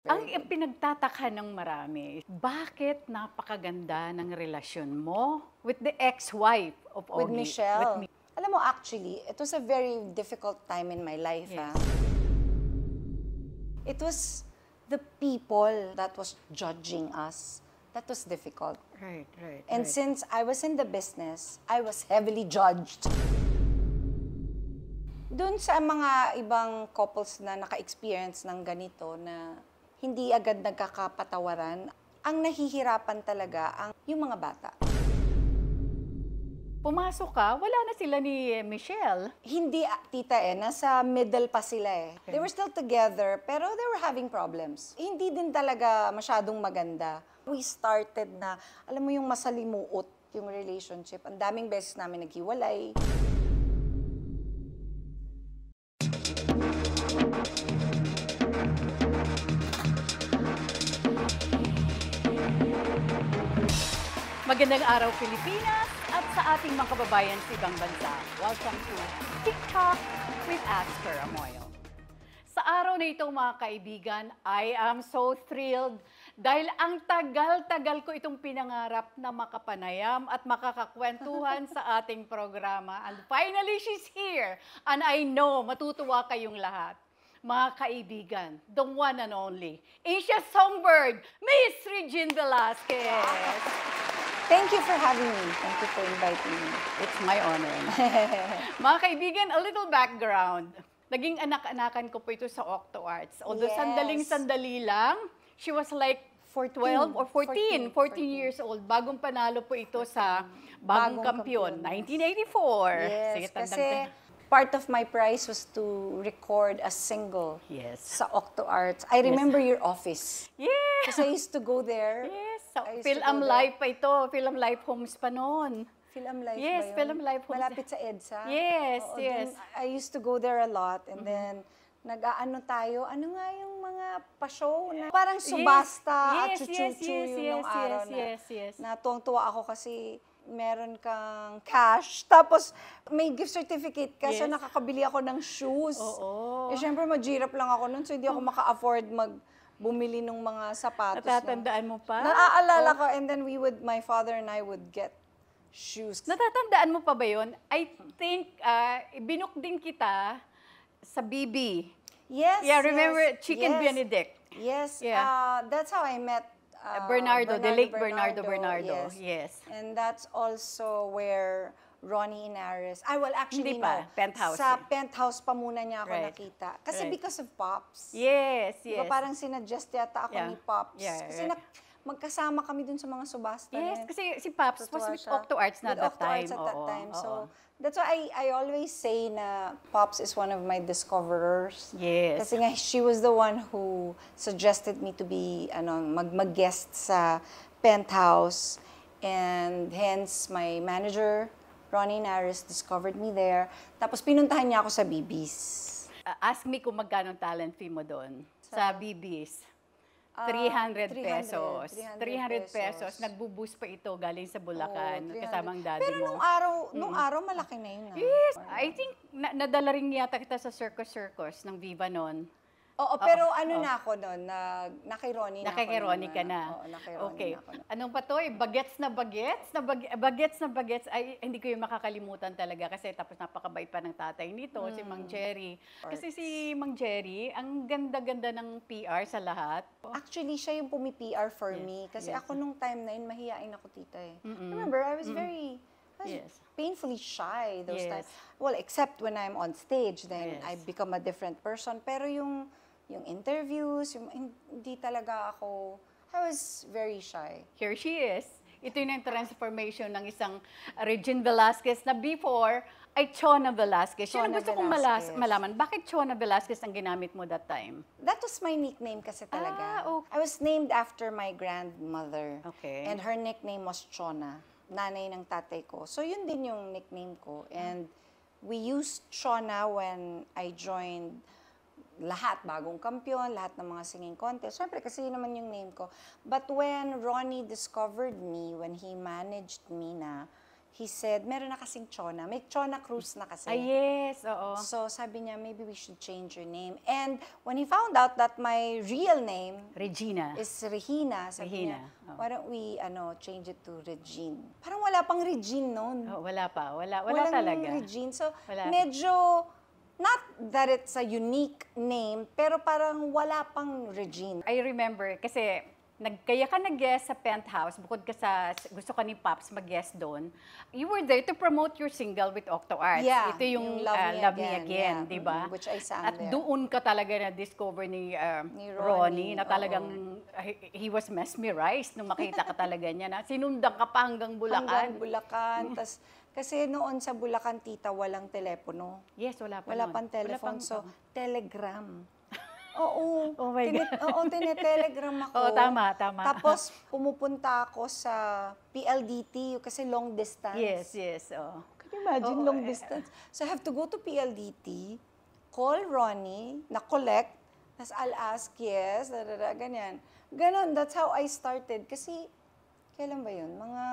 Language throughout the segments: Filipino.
Ang pinagtataka ng marami, bakit napakaganda ng relasyon mo with the ex-wife of With Ogie? Michelle. Alam mo, actually, it was a very difficult time in my life. Yes. It was the people that was judging us. That was difficult. Right, right, And right. since I was in the business, I was heavily judged. Doon sa mga ibang couples na naka-experience ng ganito na hindi agad nagkakapatawaran, ang nahihirapan talaga yung mga bata. Pumasok ka, wala na sila ni Michelle. Hindi, tita nasa middle pa sila eh. Okay. They were still together, pero they were having problems. Hindi din talaga masyadong maganda. We started na, alam mo yung masalimuot yung relationship. Ang daming beses namin naghiwalay. Magandang araw, Pilipinas, at sa ating mga kababayan sa ibang bansa. Welcome to TikTok with Asker Amoyo. Sa araw na ito, mga kaibigan, I am so thrilled dahil ang tagal-tagal ko itong pinangarap na makapanayam at makakakwentuhan sa ating programa. And finally, she's here. And I know, matutuwa kayong lahat. Mga kaibigan, the one and only, Asia Songbird, Miss Regine Velasquez. Thank you for having me. Thank you for inviting me. It's my honor. Mga kaibigan, a little background. Naging anak-anakan ko po ito sa Octo Arts. Although Yes. sandali lang, she was like 12 or 14 years old. Bagong panalo po ito sa Bagong Kampiyon, 1984. Yes, Sige, kasi tandang- part of my prize was to record a single Yes. sa Octo Arts. I remember your office. Yes! Kasi I used to go there. Yes! Sa I used to Film go there. Live pa ito. Film Live Homes pa noon. Film Life Yes, ba yun? Film Life Homes. Malapit sa EDSA? Yes, Oo, yes. dun, I used to go there a lot and then nag-aano tayo, ano nga yung mga pa-show na parang subasta at Yes, chuchuchu yung nung araw yes. na tuwang-tuwa ako kasi meron kang cash, tapos may gift certificate ka, so Yes. nakakabili ako ng shoes. Oo. Eh, syempre, mag-girap lang ako nun, so hindi ako maka-afford bumili ng mga sapatos. Natatandaan mo pa? Naaalala ko, and then my father and I would get shoes. Natatandaan mo pa ba yun? I think, binuk din kita sa BB. Yes, Yeah, remember yes, Chicken yes. Benedict? Yes, Yeah. that's how I met Bernardo, the late Bernardo. Yes. And that's also where Ronnie Inares, actually, Hindi pa, no. Penthouse. Sa Penthouse pa muna niya ako Right. nakita. Kasi Right. because of Pops. Yes, Diba, parang sinadjust yata ako Yeah. ni Pops. Yeah, Kasi right. magkasama kami dun sa mga subasta na Yes, yun. kasi si Pops was Totoo with siya. Octo Arts na With that Octo time. Arts at that Oo, time. oo. So, that's why I always say na Pops is one of my discoverers. Yes. Kasi nga, she was the one who suggested me to be, mag-guest sa Penthouse. And hence, my manager, Ronnie Naris, discovered me there. Tapos pinuntahan niya ako sa BB's. Ask me kung magkano talent fee mo doon sa BB's. 300 pesos. 300 pesos. Nagbo-boost pa ito galing sa Bulacan, Oo, 300. kasamang daddy Pero mo. nung araw, malaki na yun. Yes, I think nadala rin yata kita sa Circus ng Viva noon. Oo, pero na ako nun, kay Ronnie na ako. Nakay Ronnie ka na. Oo, kay Ronnie Okay. na ako. Anong pa to? Bagets na bagets. Ay, hindi ko yung makakalimutan talaga kasi tapos napakabait pa ng tatay nito, si Mang Jerry. Kasi si Mang Jerry, ang ganda-ganda ng PR sa lahat. Actually, siya yung pumi-PR for me. Kasi ako nung time na yun, mahihain ako, tita eh. Remember, I was Yes. painfully shy those Yes. times. Well, except when I'm on stage, then Yes. I become a different person. Pero yung interviews, hindi talaga ako, I was very shy. Here she is. Ito yung transformation ng isang Regine Velasquez na before ay Chona Velasquez. Yun ang Chona gusto kong Velasquez. malaman. Bakit Chona Velasquez ang ginamit mo that time? That was my nickname kasi talaga. Okay. I was named after my grandmother. Okay. And her nickname was Chona, nanay ng tatay ko. So yun din yung nickname ko. And we used Chona when I joined lahat, Bagong Kampiyon, lahat ng mga singing contest. Siyempre, kasi yun naman yung name ko. But when Ronnie discovered me, when he managed me na, he said, meron na kasing Chona. May Chona Cruz na kasi. Yes, oo. So sabi niya, maybe we should change your name. And when he found out that my real name Regina. is Regina, sabi Regina, niya, oh. why don't we change it to Regine? Parang wala pang Regine noon. Oh, wala pa. Wala Walang talaga. Regine. So Wala. medyo, not that it's a unique name, pero parang wala pang Regine. I remember, kasi kaya ka nag-guest sa Penthouse, bukod ka sa gusto ka ni Pops mag-guest doon, you were there to promote your single with Octo Arts. Yeah, Ito yung, yung Love Me Again, yeah. di ba? Which I sang At there. doon ka talaga na-discover ni Ni Ronnie na oo. talagang he was mesmerized nung makita ka talaga niya na sinundan ka pa hanggang Bulacan. Hanggang Bulacan. Tas, kasi noon sa Bulacan, tita, walang telepono. Yes, wala pa Wala nun. pang telephone, so telegram. Oo. Oh my God. Tinetelegram ako. Oo, tama. Tapos, pumupunta ako sa PLDT kasi long distance. Yes. Oh. Can you imagine Oo, long distance? So, I have to go to PLDT, call Ronnie, na-collect, tapos I'll ask, yes, ganyan. Ganon, that's how I started. Kasi, kailan ba yun? Mga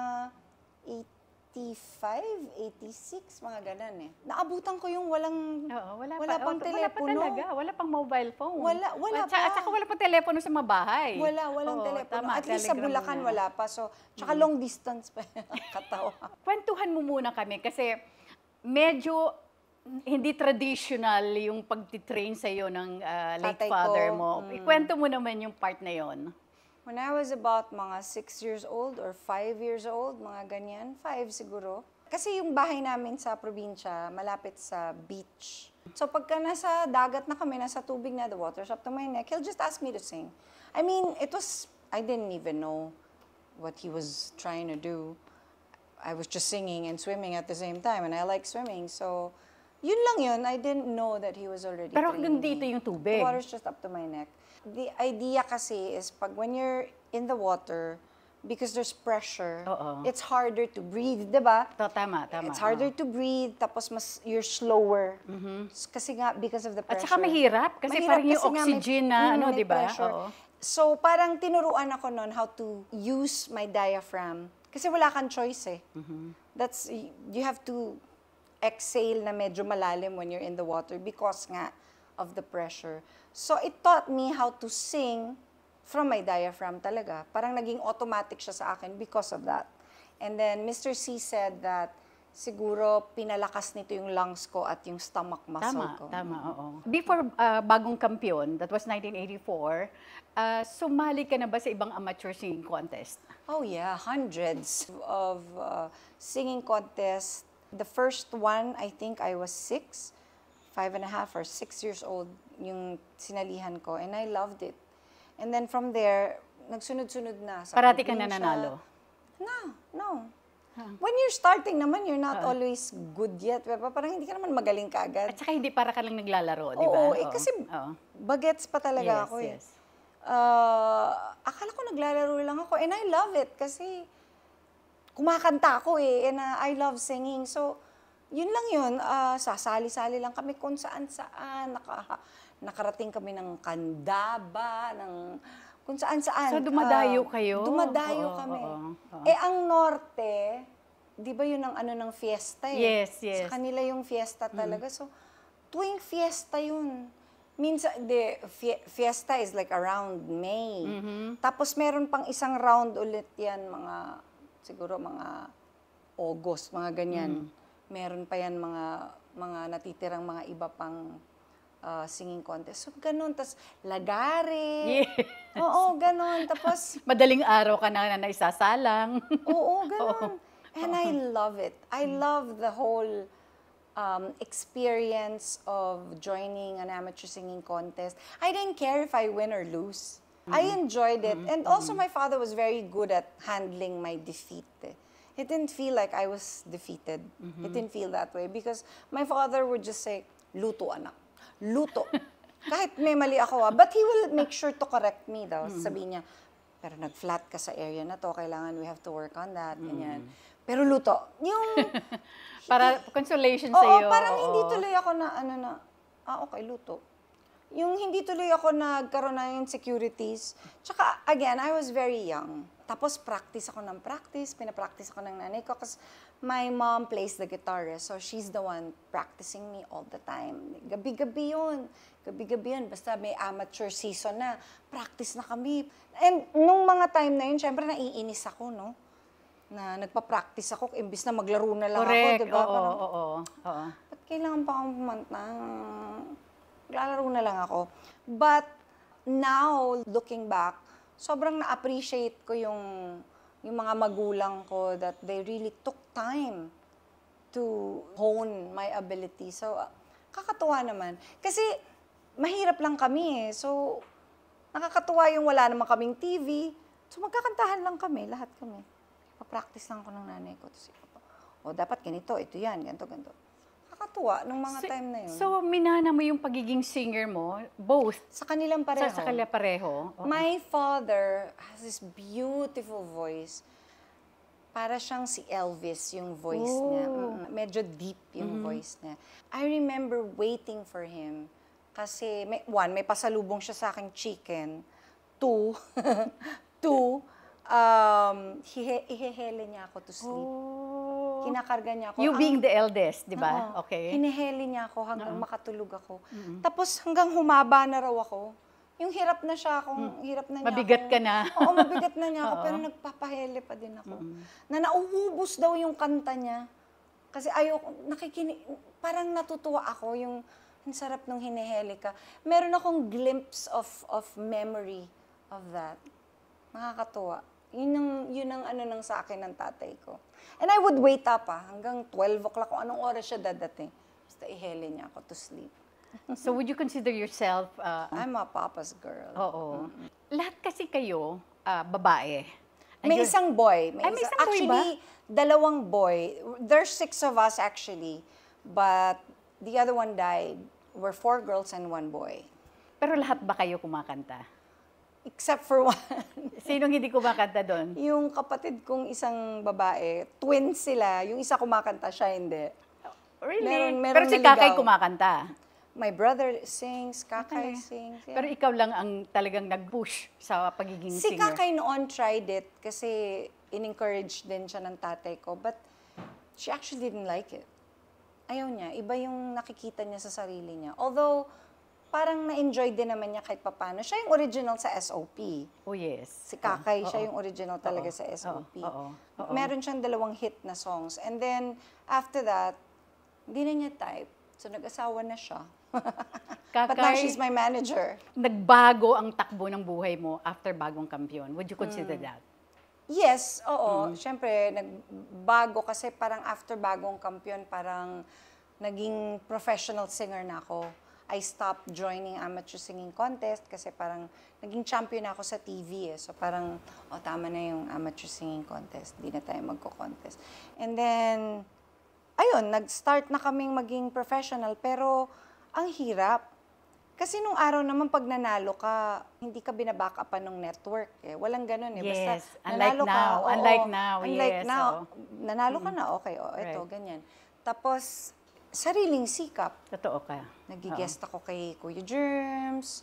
85, 86, mga ganon eh. Naabutan ko yung walang, Oo, wala pang telepono. Wala pa talaga. Wala pang mobile phone. Wala At saka wala pang telepono sa mga bahay. walang Oo, telepono. tama, At least sa telegram Bulacan muna. wala pa. So, tsaka long distance pa. Katawa. Kwentuhan mo muna kami kasi medyo hindi traditional yung pagtitrain sa'yo ng late Tatay ko, father mo. Ikwento mo naman yung part na yon. When I was about mga 6 years old or 5 years old, mga ganyan, 5 siguro. Kasi yung bahay namin sa probinsya, malapit sa beach. So pagka nasa dagat na kami, nasa tubig na, the water's up to my neck, he'll just ask me to sing. I mean, I didn't even know what he was trying to do. I was just singing and swimming at the same time, and I like swimming. So, yun lang yun. I didn't know that he was already Pero hanggang training dito me. yung tubig. The water's just up to my neck. The idea kasi is when you're in the water, because there's pressure, Oo. it's harder to breathe, di ba? Tama. It's harder to breathe, tapos you're slower. Kasi nga, because of the At pressure. saka mahirap kasi parang yung kasi nga may- oxygen na may di ba? pressure. Oo. So, parang tinuruan ako noon how to use my diaphragm. Kasi wala kang choice eh. You have to exhale na medyo malalim when you're in the water because nga of the pressure. So, it taught me how to sing from my diaphragm talaga. Parang naging automatic siya sa akin because of that. And then, Mr. C said that siguro pinalakas nito yung lungs ko at yung stomach muscle ko. Tama, oo. Before bagong kampiyon, that was 1984, sumali ka na ba sa ibang amateur singing contest? Oh yeah, hundreds of singing contests. The first one, I think I was 5.5 or 6 years old yung sinalihan ko, and I loved it. And then from there, nagsunod-sunod na. Sa Parati kang probinsya. nananalo? No. When you're starting naman, you're not always good yet. Parang hindi ka naman magaling kaagad. At saka hindi para ka lang naglalaro, di ba? Oo, kasi Oo. bagets pa talaga ako eh. Yes. Akala ko naglalaro lang ako, and I love it kasi kumakanta ako eh, and I love singing. So, yun lang yun. Sasali-sali lang kami kung saan-saan. Nakarating kami ng Candaba, ng kung saan-saan. So, dumadayo kayo? Dumadayo Oo, kami. oo. Eh, ang norte, di ba yun ang ng fiesta eh? Yes. Sa kanila yung fiesta talaga. So, tuwing fiesta yun. Minsan, fiesta is like around May. Tapos meron pang isang round ulit yan, siguro mga August, mga ganyan. Meron pa yan mga natitirang mga iba pang singing contest. So, ganun. Tapos, lagare. Yes. Oo, ganun. Tapos, Madaling araw ka na naisasalang. oo, ganun. And I love it. I love the whole experience of joining an amateur singing contest. I didn't care if I win or lose. I enjoyed it. And also, my father was very good at handling my defeat. It didn't feel like I was defeated. It didn't feel that way because my father would just say, luto anak, luto. Kahit may mali ako but he will make sure to correct me daw. Sabi niya, pero nag-flat ka sa area na to, kailangan we have to work on that, ganyan. Pero luto. Yung, Para consolation oo, sa'yo. parang oo. hindi tuloy ako okay, luto. Yung hindi tuloy ako nagkaroon ng insecurities. Tsaka, again, I was very young. Tapos, practice ako ng practice. Pinapractice ako ng nanay ko. Kasi my mom plays the guitar, so she's the one practicing me all the time. Gabi-gabi yun. Gabi-gabi yun. Basta may amateur season na, practice na kami. And nung mga time na yun, syempre naiinis ako, no? Na nagpa-practice ako, imbis na maglaro na lang Correct. ako, di ba? Oo, Parang, oo, oo. ba't kailangan pa akong pumanta? Lalaro na lang ako. But now, looking back, sobrang na-appreciate ko yung mga magulang ko that they really took time to hone my ability. So, kakatuwa naman. Kasi, mahirap lang kami eh. So, nakakatuwa yung wala naman kaming TV. So, magkakantahan lang kami, lahat kami. Pa-practice lang ko ng nanay ko. O, dapat ganito, ito yan, ganito, ganito. Kakatuwa nung mga time na yun. So, minana mo yung pagiging singer mo, both sa kanilang pareho. sa kanila pareho. Oo. My father has this beautiful voice. Para siyang si Elvis yung voice niya. Medyo deep yung voice niya. I remember waiting for him kasi may pasalubong siya sa aking chicken. Two, ihehele niya ako to sleep. Kinakarga niya ako. You being the eldest, di ba? Oo. Okay. Hiniheli niya ako hanggang makatulog ako. Tapos hanggang humaba na raw ako. Yung hirap na siya akong, hirap na niya Mabigat ako. ka na. Oo, mabigat na niya ako, pero nagpapahele pa din ako. Na nauubos daw yung kanta niya. Kasi parang natutuwa ako yung sarap nung hiniheli ka. Meron akong glimpse of memory of that. Nakakatuwa. Yun ang ano nang sa akin ng tatay ko. And I would wait up hanggang 12 o'clock kung anong oras siya dadating. Basta ihele niya ako to sleep. So, would you consider yourself... I'm a papa's girl. Oo. Lahat kasi kayo, babae. May isang boy. May isang boy ba? Actually, dalawang boy. There's 6 of us actually. But the other one died. We're 4 girls and 1 boy. Pero lahat ba kayo kumakanta? Except for one. Sinong hindi kumakanta doon? Yung kapatid kong isang babae, twins sila. Yung isa kumakanta, siya hindi. Really? Meron Pero si naligaw. Kakay kumakanta. My brother sings, Kakay sings. Yeah. Pero ikaw lang ang talagang nag-push sa pagiging Si singer. Kakay noon tried it kasi in-encourage din siya ng tatay ko. But she actually didn't like it. Ayaw niya. Iba yung nakikita niya sa sarili niya. Although, parang na-enjoy din naman niya kahit papano. Siya yung original sa SOP. Oh, yes. Si Kakay, siya yung original talaga sa SOP. Meron siyang 2 hit na songs. And then, after that, hindi na niya type. So, nag-asawa na siya. But now she's my manager. Nagbago ang takbo ng buhay mo after Bagong Kampiyon. Would you consider that? Yes, oo. Siyempre, nagbago kasi parang after Bagong Kampiyon, parang naging professional singer na ako. I stopped joining amateur singing contest kasi parang naging champion ako sa TV eh. So parang, tama na yung amateur singing contest. Di na tayo magko-contest. And then, ayun, nag-start na kaming maging professional. Pero, ang hirap. Kasi nung araw naman, pag nanalo ka, hindi ka binabackupan ng network eh. Walang ganun eh. Yes, Basta, unlike nanalo now. ka, oo, Unlike now, unlike yes, now. oo. Nanalo ka na, okay, ito, Right. ganyan. Tapos, sariling sikap. Totoo ka. Nagigest ako kay Kuya Germs.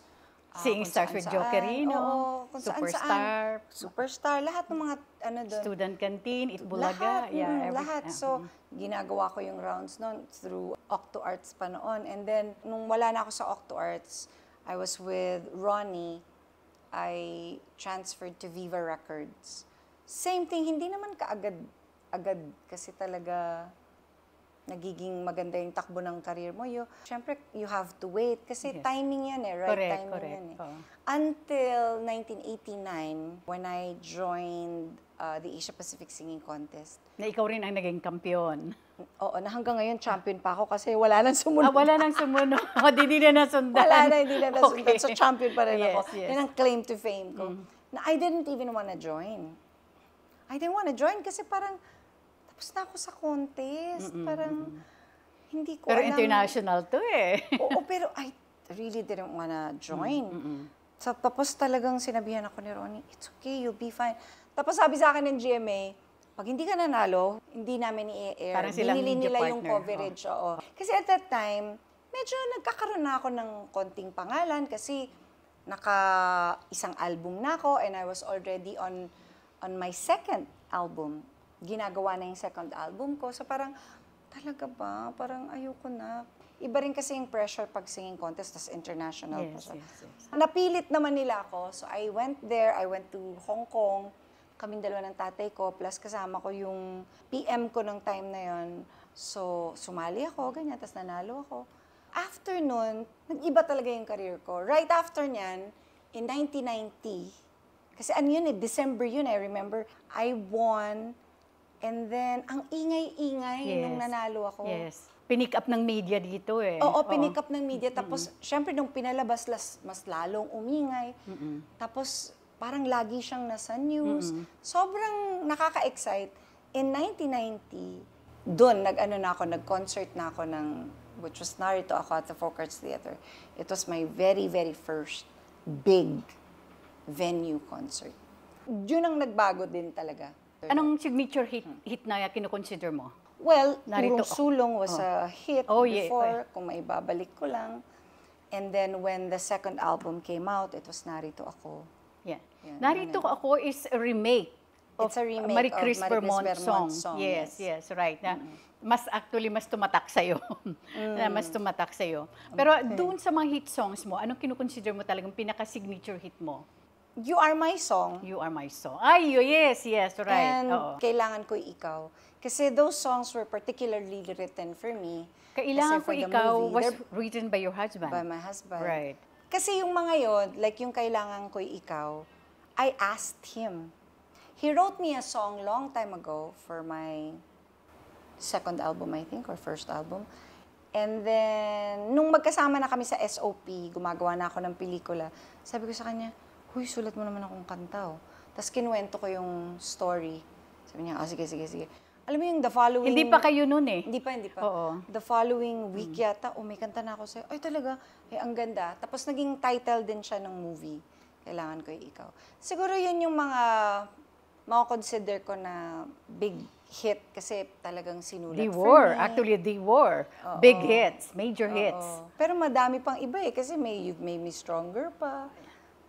Singing kung Stars with saan-saan. Jokerino, Oo, kung Superstar, Superstar, lahat ng mga ano doon. Student Canteen, Itbulaga. Lahat, lahat. So, ginagawa ko yung rounds noon through Octo Arts pa noon. And then, nung wala na ako sa Octo Arts, I was with Ronnie. I transferred to Viva Records. Same thing, hindi naman kaagad kasi talaga nagiging maganda yung takbo ng career mo. Siyempre, you have to wait kasi Yes. timing yan eh, right? Correct, Timing correct. yan eh. Oo. Until 1989, when I joined the Asia Pacific Singing Contest. Na ikaw rin ang naging kampiyon. Oo, na hanggang ngayon champion pa ako kasi wala nang sumunod. Wala nang sumunod. Hindi na nasundan. Wala na, hindi na nasundan. Okay. So champion pa rin ako. Yes, yes. Yan ang claim to fame ko. Na I didn't even wanna join. I didn't wanna join kasi parang tapos na ako sa contest. Parang hindi ko Pero alam. international to eh. Oo, pero I really didn't wanna join. So, tapos talagang sinabihan ako ni Ronnie, it's okay, you'll be fine. Tapos sabi sa akin ng GMA, pag hindi ka nanalo, hindi namin i-air. Parang silang Binili media nila yung partner. coverage. Oo. Kasi at that time, medyo nagkakaroon na ako ng konting pangalan kasi isang album na ako and I was already on my second album, ginagawa na yung second album ko. So parang, talaga ba? Parang ayoko na. Iba rin kasi yung pressure pag singing contest, tas international pa siya. Napilit naman nila ako. So I went there, I went to Hong Kong. Kaming dalawa ng tatay ko, plus kasama ko yung PM ko ng time na yon. So sumali ako, ganyan, tas nanalo ako. After nun, nag-iba talaga yung career ko. Right after nyan, in 1990, kasi ano yun December yun, I remember, I won, and then ang ingay-ingay nung nanalo ako. Yes. Pinick up ng media dito eh. Oo, pinick up ng media. Tapos, syempre, nung pinalabas, mas lalong umingay. Tapos, parang lagi siyang nasa news. Sobrang nakaka-excite. In 1990, doon, nag-concert na ako which was narito ako at the Folk Arts Theater. It was my very, very first big venue concert. Yun ang nagbago din talaga. Anong signature hit na kinoconsider mo? Well, Narito Urong Sulong was a hit yeah. before, kung maibabalik ko lang. And then when the second album came out, it was Narito Ako. Yeah. Yan, Narito Ako is a remake of It's a remake Marie of Chris Marie Chris Vermont Vermont song. song, Yes, yes. right. Na, mas tumatak sa'yo. Na mas tumatak sa'yo. Pero doon sa mga hit songs mo, anong kinukonsider mo talagang pinaka-signature hit mo? You Are My Song. You Are My Song. Ay, yes, right. And Oo. Kailangan Ko Ikaw. Kasi those songs were particularly written for me. Kailangan Kasi Ko for the Ikaw movie, was they're written by your husband. by my husband. Right. Kasi yung mga yon, like yung Kailangan Ko Ikaw, I asked him. He wrote me a song long time ago for my second album, I think, or first album. And then, nung magkasama na kami sa SOP, gumagawa na ako ng pelikula, sabi ko sa kanya, huy, sulat mo naman akong kanta, oh. Tapos kinuwento ko yung story. Sabi niya, sige. Alam mo yung the following... Hindi pa kayo noon eh. Hindi pa. Oo. The following week yata, may kanta na ako sa'yo. Ay, talaga, ang ganda. Tapos naging title din siya ng movie. Kailangan Ko Ikaw. Siguro yun yung mga consider ko na big hit kasi talagang sinulat They for were. me. Actually, they were. Big hits. Major hits. Oo. Pero madami pang iba eh. Kasi You've Made Me Stronger pa.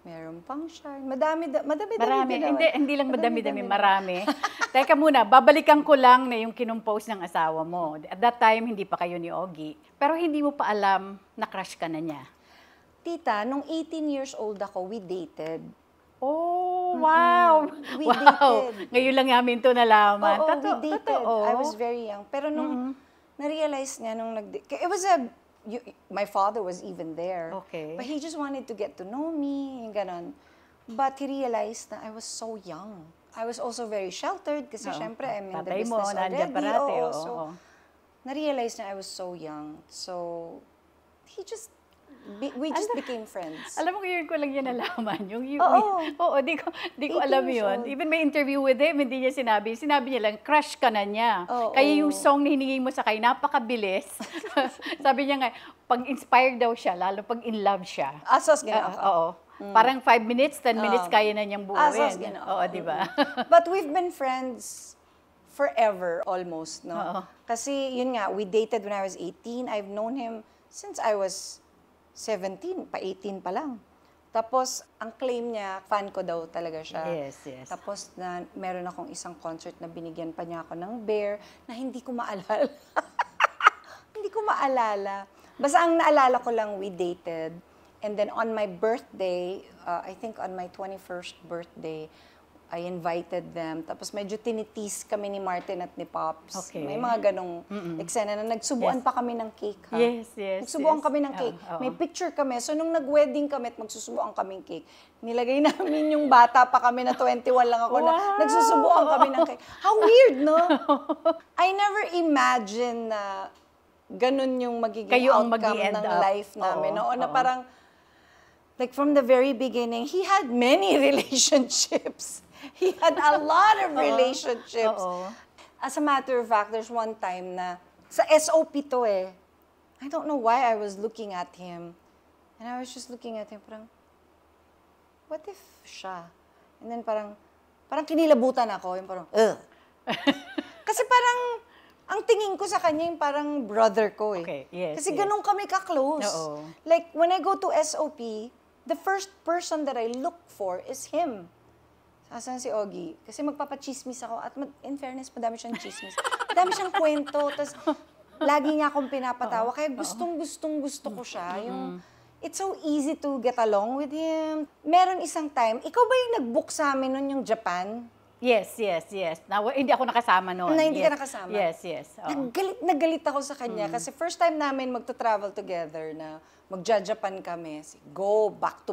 Meron pang Shine. Madami Marami. din naman. Hindi lang madami-dami, marami. Teka muna, babalikan ko lang na yung kinumpose ng asawa mo. At that time, hindi pa kayo ni Ogie. Pero hindi mo pa alam na crush ka na niya. Tita, nung 18 years old ako, we dated. Oh, wow! We wow! dated. Ngayon lang namin ito nalaman. Oo, we dated. Totoo. I was very young. Pero nung na-realize niya, it was my father was even there. Okay. But he just wanted to get to know me, yung ganon. But he realized na I was so young. I was also very sheltered kasi syempre I'm in the Tatay mo, business nandiyan already. parati. Oo, Oo. so, na-realize na I was so young. So, we just became friends. Alam mo, ngayon ko lang yan nalaman. Oo. Di ko 18 alam years yun. old. Even may interview with him, hindi niya sinabi. Sinabi niya lang, crush ka na niya. Oo. Kaya yung song na hiningi mo sa kanya, napakabilis. Sabi niya nga, pag inspired daw siya, lalo pag in love siya. Asas gano'n. Oo. Parang 5 minutes, 10 minutes, kaya na niyang Asas buuin. gano'n. Oo, di ba? But we've been friends forever, almost, no? Oo. Kasi, yun nga, we dated when I was 18. I've known him since I was 17, 18 pa lang. Tapos, ang claim niya, fan ko daw talaga siya. Yes. Tapos, meron akong isang concert na binigyan pa niya ako ng bear na hindi ko maalala. Hindi ko maalala. Basta ang naalala ko lang, we dated. And then on my birthday, I think on my 21st birthday, I invited them. Tapos medyo tinitease kami ni Martin at ni Pops. Okay. May mga ganong eksena na nagsubuan pa kami ng cake, ha? Yes. Nagsubuan kami ng cake. Oo. May picture kami. So, nung nag-wedding kami at magsusubuan kaming cake, nilagay namin yung bata pa kami na 21 lang ako na Wow! nagsusubuan kami ng cake. How weird, no? I never imagined na ganun yung magiging Kayo ang outcome mag-i-end ng up. life namin. Oo, Oo, na oo. parang, like from the very beginning, he had many relationships. He had a lot of relationships. Oo. As a matter of fact, there's one time na, sa SOP to eh, I don't know why I was looking at him. And I was just looking at him, parang, what if siya? And then parang kinilabutan ako, yung parang, ugh. Kasi parang, ang tingin ko sa kanya yung parang brother ko eh. Okay, yes, Kasi yes. ganun kami ka-close. Oo. Like, when I go to SOP, the first person that I look for is him. Asan si Ogie? Kasi magpapachismis ako at in fairness, madami siyang chismis. Madami siyang kwento. Tapos, lagi niya akong pinapatawa. Kaya gusto ko siya. Yung, it's so easy to get along with him. Meron isang time, ikaw ba yung nag-book sa amin nun yung Japan? Yes. Hindi ako nakasama noon. Na hindi ka Yes. nakasama? Yes. Oo. Nagalit ako sa kanya kasi first time namin magta-travel together na magja-Japan kami. Go, back to.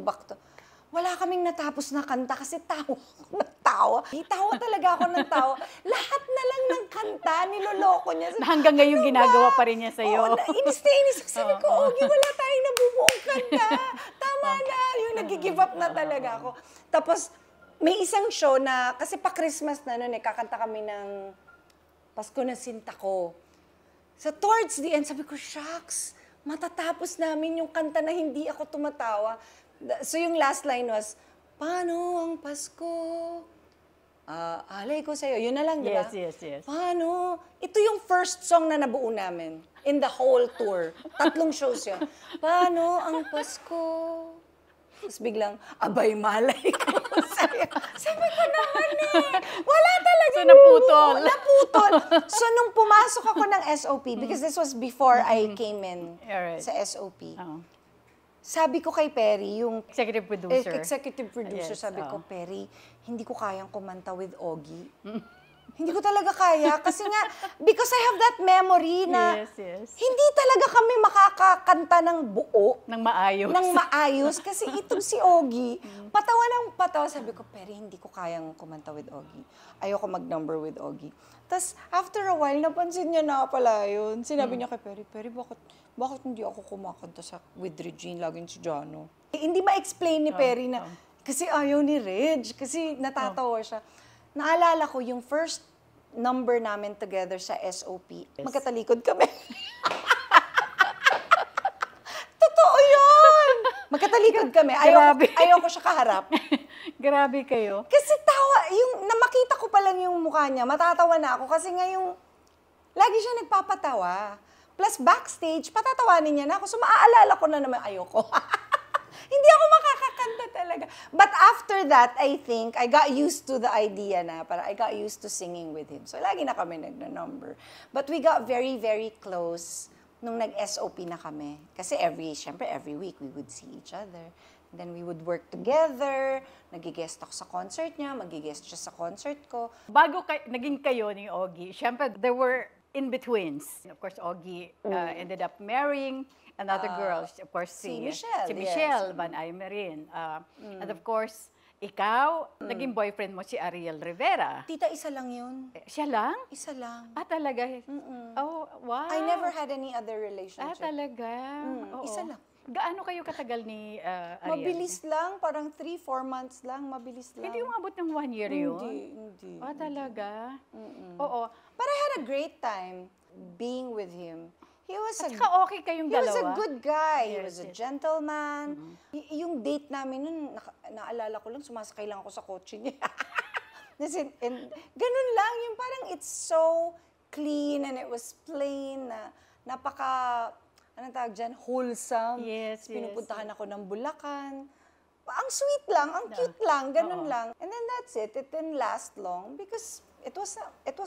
Wala kaming natapos na kanta kasi tawa ako ng tawa. Tawa talaga ako ng tawa. Lahat na lang ng kanta, niloloko niya. Na hanggang ngayon ginagawa pa rin niya sa'yo. Oo, inis na inis. Sabi ko, Ogie, wala tayong nabubuong kanta. Tama na. Yung nag-give up na talaga ako. Tapos, may isang show na, kasi pa-Christmas na noon kakanta kami ng Pasko na Sinta Ko. So towards the end, sabi ko, shucks, matatapos namin yung kanta na hindi ako tumatawa. So yung last line was, paano ang Pasko? Alay ko sa'yo. Yun na lang, di ba? Yes. Paano? Ito yung first song na nabuo namin in the whole tour. 3 shows yun. Paano ang Pasko? Tapos biglang, abay malay ko sa'yo. Sabi ko naman wala talaga. So naputol. Naputol. So nung pumasok ako ng SOP, because this was before I came in Alright. sa SOP, Oo. sabi ko kay Perry, yung Executive producer. executive producer, Yes, sabi ko, oo. Perry, hindi ko kayang kumanta with Ogie. Hindi ko talaga kaya. Kasi nga, because I have that memory na Yes. hindi talaga kami makakakanta ng buo. Nang maayos. Nang maayos. Kasi itong si Ogie, patawa ng patawa. Sabi ko, Perry, hindi ko kayang kumanta with Ogie. Ayoko mag-number with Ogie. Tapos, after a while, napansin niya na pala yun. Sinabi niya kay Perry, Perry, bakit hindi ako kumakanta with Regine, laging si Jano? Hindi ma-explain ni Perry na, kasi ayaw ni Reg, kasi natatawa siya. Naalala ko, yung first number namin together sa SOP, magkatalikod kami. Totoo yun! Magkatalikod kami. Grabe. Ayoko siya kaharap. Grabe kayo. Kasi tawa, yung namakita ko pa lang yung mukha niya, matatawa na ako kasi nga yung, lagi siya nagpapatawa. Plus backstage, patatawanin niya na ako. So maaalala ko na naman, ayoko. Hindi ako makakakanta talaga. But after that, I think, I got used to the idea na, para I got used to singing with him. So lagi na kami nagna-number. But we got very, very close nung nag-SOP na kami. Kasi syempre every week, we would see each other. Then we would work together, nagigest ako sa concert niya, magigest siya sa concert ko. Bago naging kayo ni Ogie, syempre there were in-betweens. Of course, Ogie ended up marrying another girl. Of course, si Michelle, Si yes. Michelle Van Aymerin. And of course, ikaw, naging boyfriend mo si Ariel Rivera. Tita, isa lang yun. Siya lang? Isa lang. Talaga? Oh, wow. I never had any other relationship. Talaga? Oo. Isa lang. Gaano kayo katagal ni Ariel? Mabilis lang, parang 3-4 months lang, mabilis lang. Hindi umabot ng 1 year yun? Hindi. Talaga? Oo. But I had a great time being with him. He was At saka okay kayong He was dalawa? a good guy. He Yes, was a yes. gentleman. Yung date namin nun, naalala ko lang, sumasakay lang ako sa kotse niya. Ganun lang, yung parang it's so clean and it was plain na anong tawag dyan, wholesome. Yes, Pinupuntahan ako ng Bulacan. Ang sweet lang, ang cute lang, ganun lang. And then that's it. It didn't last long because it was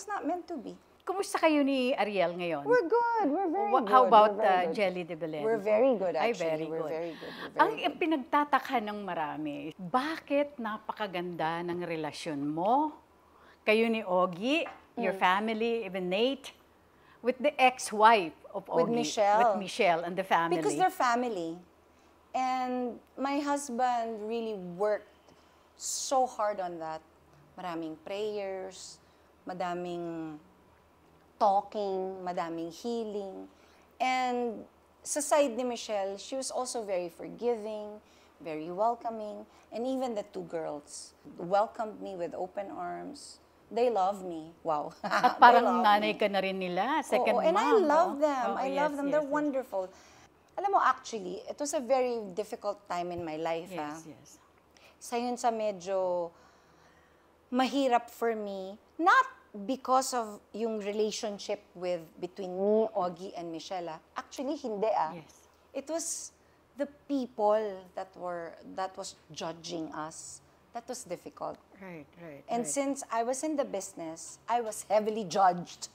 not meant to be. Kumusta kayo ni Ariel ngayon? We're good. We're very good. How about We're very good. Jelly de Belen? We're very good, Ay, actually. very We're good. very good. We're very Ang good. pinagtataka ng marami, bakit napakaganda ng relasyon mo, kayo ni Ogie, your family, even Nate, with the ex-wife of Ogie. With Michelle. With Michelle and the family. Because they're family. And my husband really worked so hard on that. Maraming prayers, madaming talking, madaming healing. And sa side ni Michelle, she was also very forgiving, very welcoming. And even the 2 girls welcomed me with open arms. They love me. Wow. At They parang love nanay me. ka na rin nila, second Oo, and I mom. love oh. them. Oo, I yes, love them. yes, They're yes. wonderful. Alam mo, actually, it was a very difficult time in my life. Yes. Sa yun sa medyo mahirap for me. Not because of yung relationship between me, Ogie, and Michelle. Actually, hindi Yes. It was the people that was judging us, that was difficult. Right, right, And right. since I was in the business, I was heavily judged.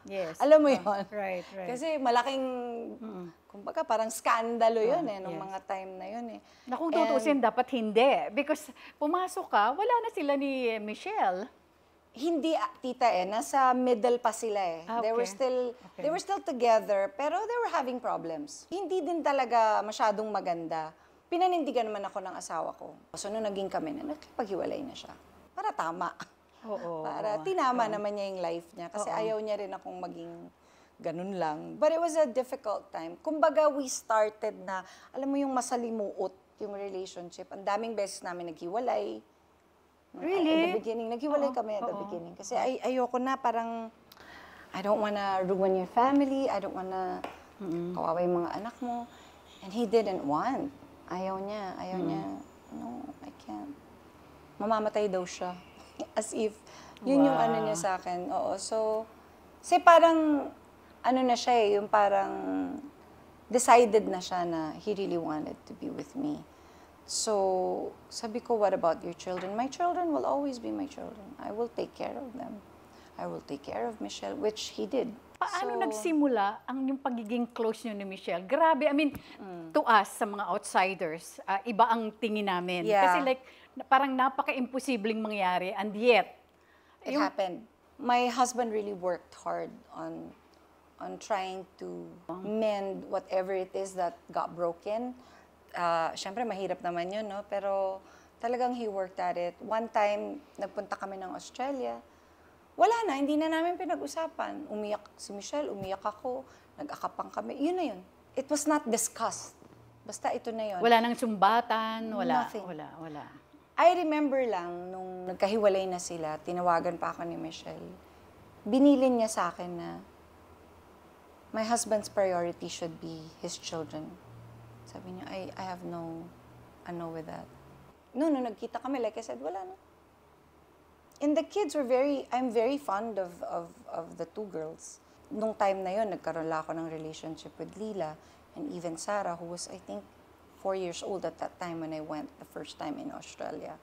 Yes. Alam mo yun? Right, right. Kasi malaking, kumbaga parang skandalo yun nung yes. mga time na yun eh. Na kung And- tutusin, dapat hindi. Because pumasok ka, wala na sila ni Michelle. Hindi, tita nasa middle pa sila eh. Ah, They were okay. still Okay. they were still together, pero they were having problems. Hindi din talaga masyadong maganda. Pinanindigan naman ako ng asawa ko. So nung naging kami na, nakipaghiwalay na siya. Para tama. Oo. Para tinama naman niya yung life niya. Kasi ayaw niya rin akong maging ganun lang. But it was a difficult time. Kumbaga, we started na, alam mo yung masalimuot yung relationship. Ang daming beses namin naghiwalay. Really? At the beginning, naghiwalay kami at the beginning. Kasi ayoko na, parang, I don't wanna ruin your family. I don't wanna kawawa yung mga anak mo. And he didn't want. Ayaw niya. No, I can't. Mamamatay daw siya. As if, yun yung ano niya sa akin. Oo, so, kasi parang, ano na siya eh, yung parang, decided na siya na he really wanted to be with me. So, sabi ko, what about your children? My children will always be my children. I will take care of them. I will take care of Michelle, which he did. Paano So, nagsimula ang yung pagiging close niyo ni Michelle? Grabe, I mean, to us, sa mga outsiders, iba ang tingin namin. Yeah. Kasi like, parang napaka-imposibleng mangyari, and yet, It happened. My husband really worked hard on trying to mend whatever it is that got broken. Siyempre, mahirap naman yun, no? Pero talagang he worked at it. One time, nagpunta kami ng Australia. Wala na, hindi na namin pinag-usapan. Umiyak si Michelle, umiyak ako, nag-akapang kami. Yun na yun. It was not discussed. Basta ito na yun. wala nang sumbatan, wala. Nothing. Wala. I remember lang, nung nagkahiwalay na sila, tinawagan pa ako ni Michelle. Binilin niya sa akin na my husband's priority should be his children. Sabi niya, I have no with that. No, nagkita kami, like I said, wala na. And the kids were I'm very fond of the two girls. Nung time na yun, nagkaroon lang ako ng relationship with Lila and even Sarah, who was, I think, 4 years old at that time when I went the first time in Australia.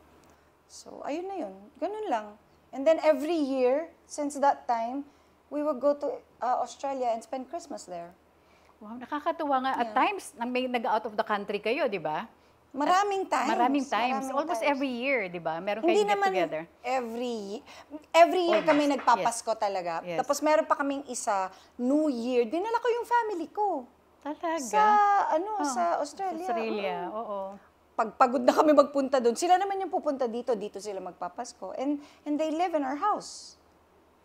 So, ayun na yun. Ganun lang. And then every year, since that time, we would go to Australia and spend Christmas there. Wow, nakakatuwa nga. At times, may nag-out of the country kayo, di ba? Maraming times. Maraming times. Maraming Almost times. every year, di ba? Meron Hindi kayong naman get-together. every year Almost, kami nagpapasko talaga. Yes. Tapos meron pa kaming isa, New Year, dinala ko yung family ko. Talaga? Sa Australia. Sa Australia, oo. Pagpagod na kami magpunta doon, sila naman yung pupunta dito sila magpapasko. And they live in our house.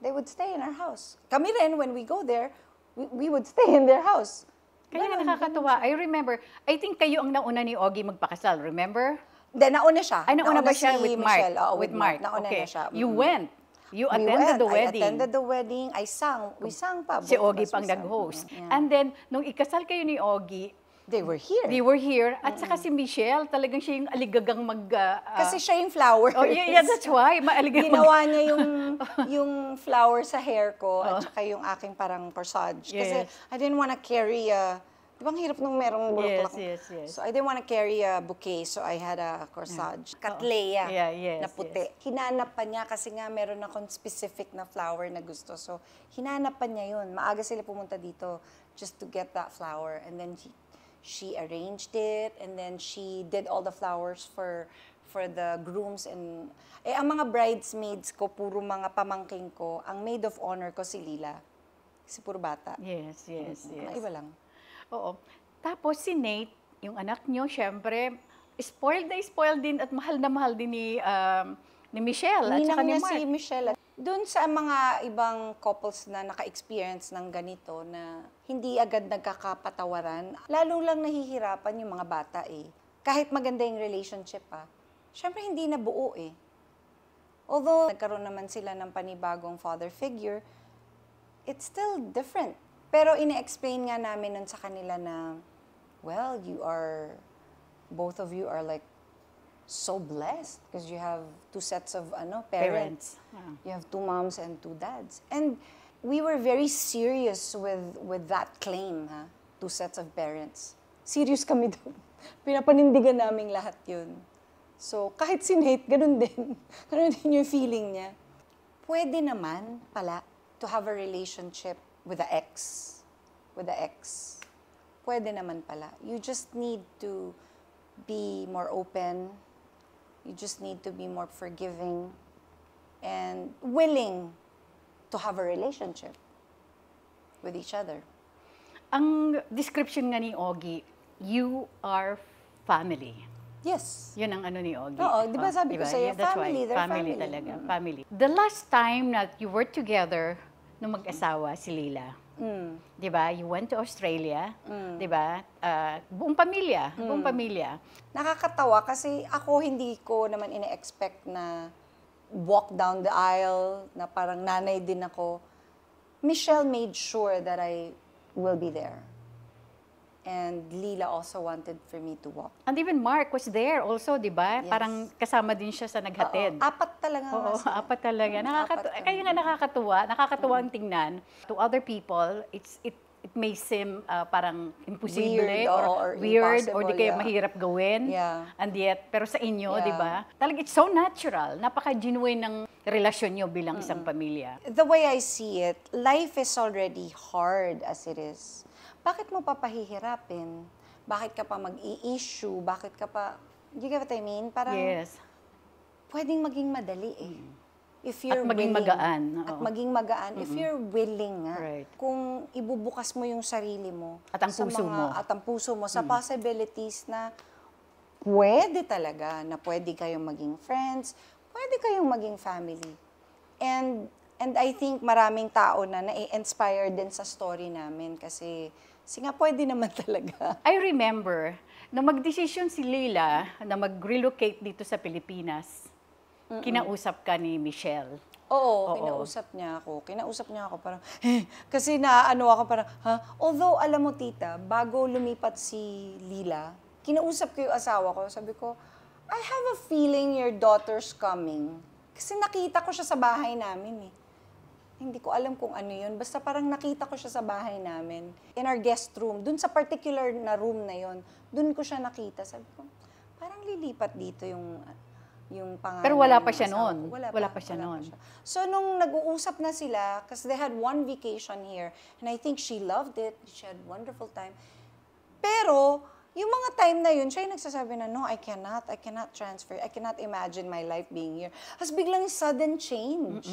They would stay in our house. Kami rin, when we go there, we would stay in their house. Kaya nga nakakatuwa. I remember, I think kayo ang nauna ni Ogie magpakasal, remember? Then, nauna siya. Ay, nauna ba siya si with Mark? Michelle. Oo, with Mark. Nauna Okay. na siya. You Mm. went. You We attended the went. wedding. I attended the wedding. I sang. We sang pa. Si Both of Ogie us, pang we sang. nag-host. Yeah. And then, nung ikasal kayo ni Ogie, They were here. they were here. At saka si Michelle, talagang siya yung aligagang mag... Kasi siya yung flower. oh, yeah, that's why. Maaligang Ginawa niya yung flower sa hair ko at saka yung aking parang corsage. Kasi Yes. I didn't wanna carry di ba ang hirap nung merong bulaklak? Yes. So I didn't wanna carry a bouquet, so I had a corsage. Cattleya Yeah, yes, na puti. Hinanap pa niya kasi nga meron akong specific na flower na gusto. So hinanap pa niya yun. Maaga sila pumunta dito just to get that flower. And then she arranged it, and then she did all the flowers for the grooms. And ang mga bridesmaids ko, puro mga pamangking ko. Ang maid of honor ko si Lila. Kasi puro bata. Yes. Iba lang. Oo. Tapos si Nate, yung anak nyo, syempre, spoiled din at mahal na mahal din ni Michelle at saka Ninang ni niya Mark. si Michelle. Doon sa mga ibang couples na naka-experience ng ganito na hindi agad nagkakapatawaran, lalo lang nahihirapan yung mga bata eh. Kahit maganda yung relationship syempre hindi na buo eh. Although nagkaroon naman sila ng panibagong father figure, it's still different. Pero ine-explain nga namin nun sa kanila na, well, both of you are like so blessed because you have two sets of parents. Yeah. You have two moms and two dads. And we were very serious with that claim, two sets of parents. Serious kami doon. Pinapanindigan namin lahat yun. So, kahit si Nate, ganun din. Ganun din yung feeling niya. Pwede naman pala to have a relationship with the ex. With the ex. Pwede naman pala. You just need to be more open. You just need to be more forgiving and willing to have a relationship with each other. Ang description nga ni Ogie, you are family. Yes. Yun ang ano ni Ogie. Oo, di ba sabi ko sa'yo, That's family, why, they're family family. talaga, family. The last time that you were together, nung mag-asawa si Lila, di ba? You went to Australia, di ba? Buong pamilya, buong pamilya. Nakakatawa kasi ako hindi ko naman ine-expect na walk down the aisle, na parang nanay din ako. Michelle made sure that I will be there. And Lila also wanted for me to walk. And even Mark was there also, di ba? Yes. Parang kasama din siya sa naghatid. Oo, apat talaga. Oo, nga sila. apat talaga. Apat Kaya nga nakakatuwa ang tingnan. To other people, it may seem parang imposible Weird, or or weird or di impossible, kaya yeah. mahirap gawin. Yeah. And yet, pero sa inyo, Yeah. di ba? Talagang it's so natural. Napaka-genuine ng relasyon nyo bilang isang pamilya. The way I see it, life is already hard as it is. Bakit mo papahihirapin? Bakit ka pa mag-i-issue? Bakit ka pa... You get what I mean? Parang Yes. pwedeng maging madali eh. If you're At maging willing. magaan, oo. At maging magaan. If you're willing nga. Right. Kung ibubukas mo yung sarili mo. At ang sa puso mo. At ang puso mo sa possibilities na pwede talaga, na pwede kayong maging friends, pwede kayong maging family. And I think maraming tao na na-inspire din sa story namin kasi nga pwede naman talaga. I remember, na magdesisyon si Leila na mag-relocate dito sa Pilipinas, kinausap ka ni Michelle. Oo, kinausap niya ako. Parang, kasi naano ako parang, ha? Although, alam mo tita, bago lumipat si Lila, kinausap ko yung asawa ko. Sabi ko, I have a feeling your daughter's coming. Kasi nakita ko siya sa bahay namin eh. Hindi ko alam kung ano yun. Basta parang nakita ko siya sa bahay namin. In our guest room. Dun sa particular na room na yun, dun ko siya nakita. Sabi ko, parang lilipat dito yung pangalan. Pero wala ng pa siya asawa noon. ko. Wala pa siya noon. So, nung nag-uusap na sila, kasi they had one vacation here, and I think she loved it. She had wonderful time. Pero, yung mga time na yun, siya yung nagsasabi na, no, I cannot transfer. I cannot imagine my life being here. Tapos biglang sudden change.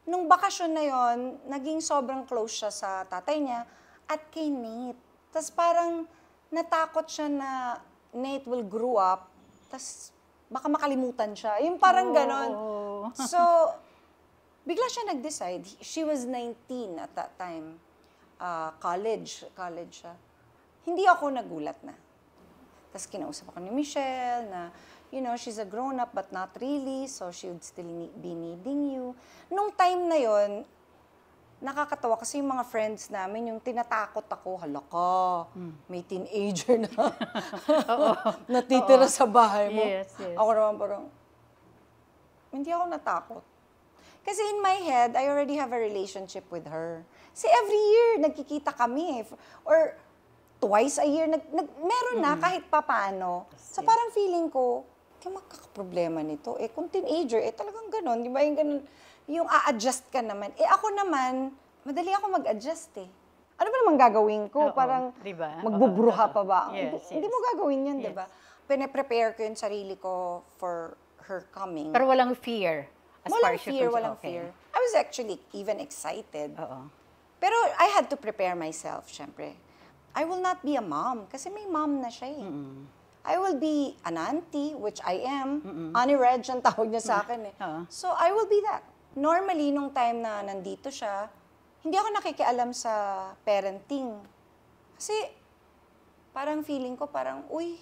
Nung bakasyon na yon, naging sobrang close siya sa tatay niya at kay Nate. Tapos parang natakot siya na Nate will grow up, tapos baka makalimutan siya. Yung parang ganon. So, bigla siya nag-decide. She was 19 at that time. College siya. Hindi ako nagulat na. Tapos kinausap ako ni Michelle na, you know, she's a grown-up but not really, so she would still be needing you. Nung time na yon, nakakatawa kasi yung mga friends namin, yung tinatakot ako, hala ka, may teenager na natitira sa bahay mo. Yes. Ako naman parang, hindi ako natakot. Kasi in my head, I already have a relationship with her. Kasi every year, nagkikita kami. Or twice a year, meron na kahit papaano. So parang feeling ko, kaya magkakaproblema nito. Kung teenager, talagang ganon. Di ba yung ganon? Yung a-adjust ka naman. Ako naman, madali ako mag-adjust Ano ba naman gagawin ko? Parang diba? magbubruha pa ba? Yes. Hindi mo gagawin yan, di ba? Pine-prepare ko yung sarili ko for her coming. Pero walang fear. Walang fear. I was actually even excited. Oo. Pero I had to prepare myself, syempre. I will not be a mom kasi may mom na siya I will be an auntie, which I am. Auntie Reg ang tawag niya sa akin So I will be that. Normally, nung time na nandito siya, hindi ako nakikialam sa parenting. Kasi parang feeling ko parang, uy,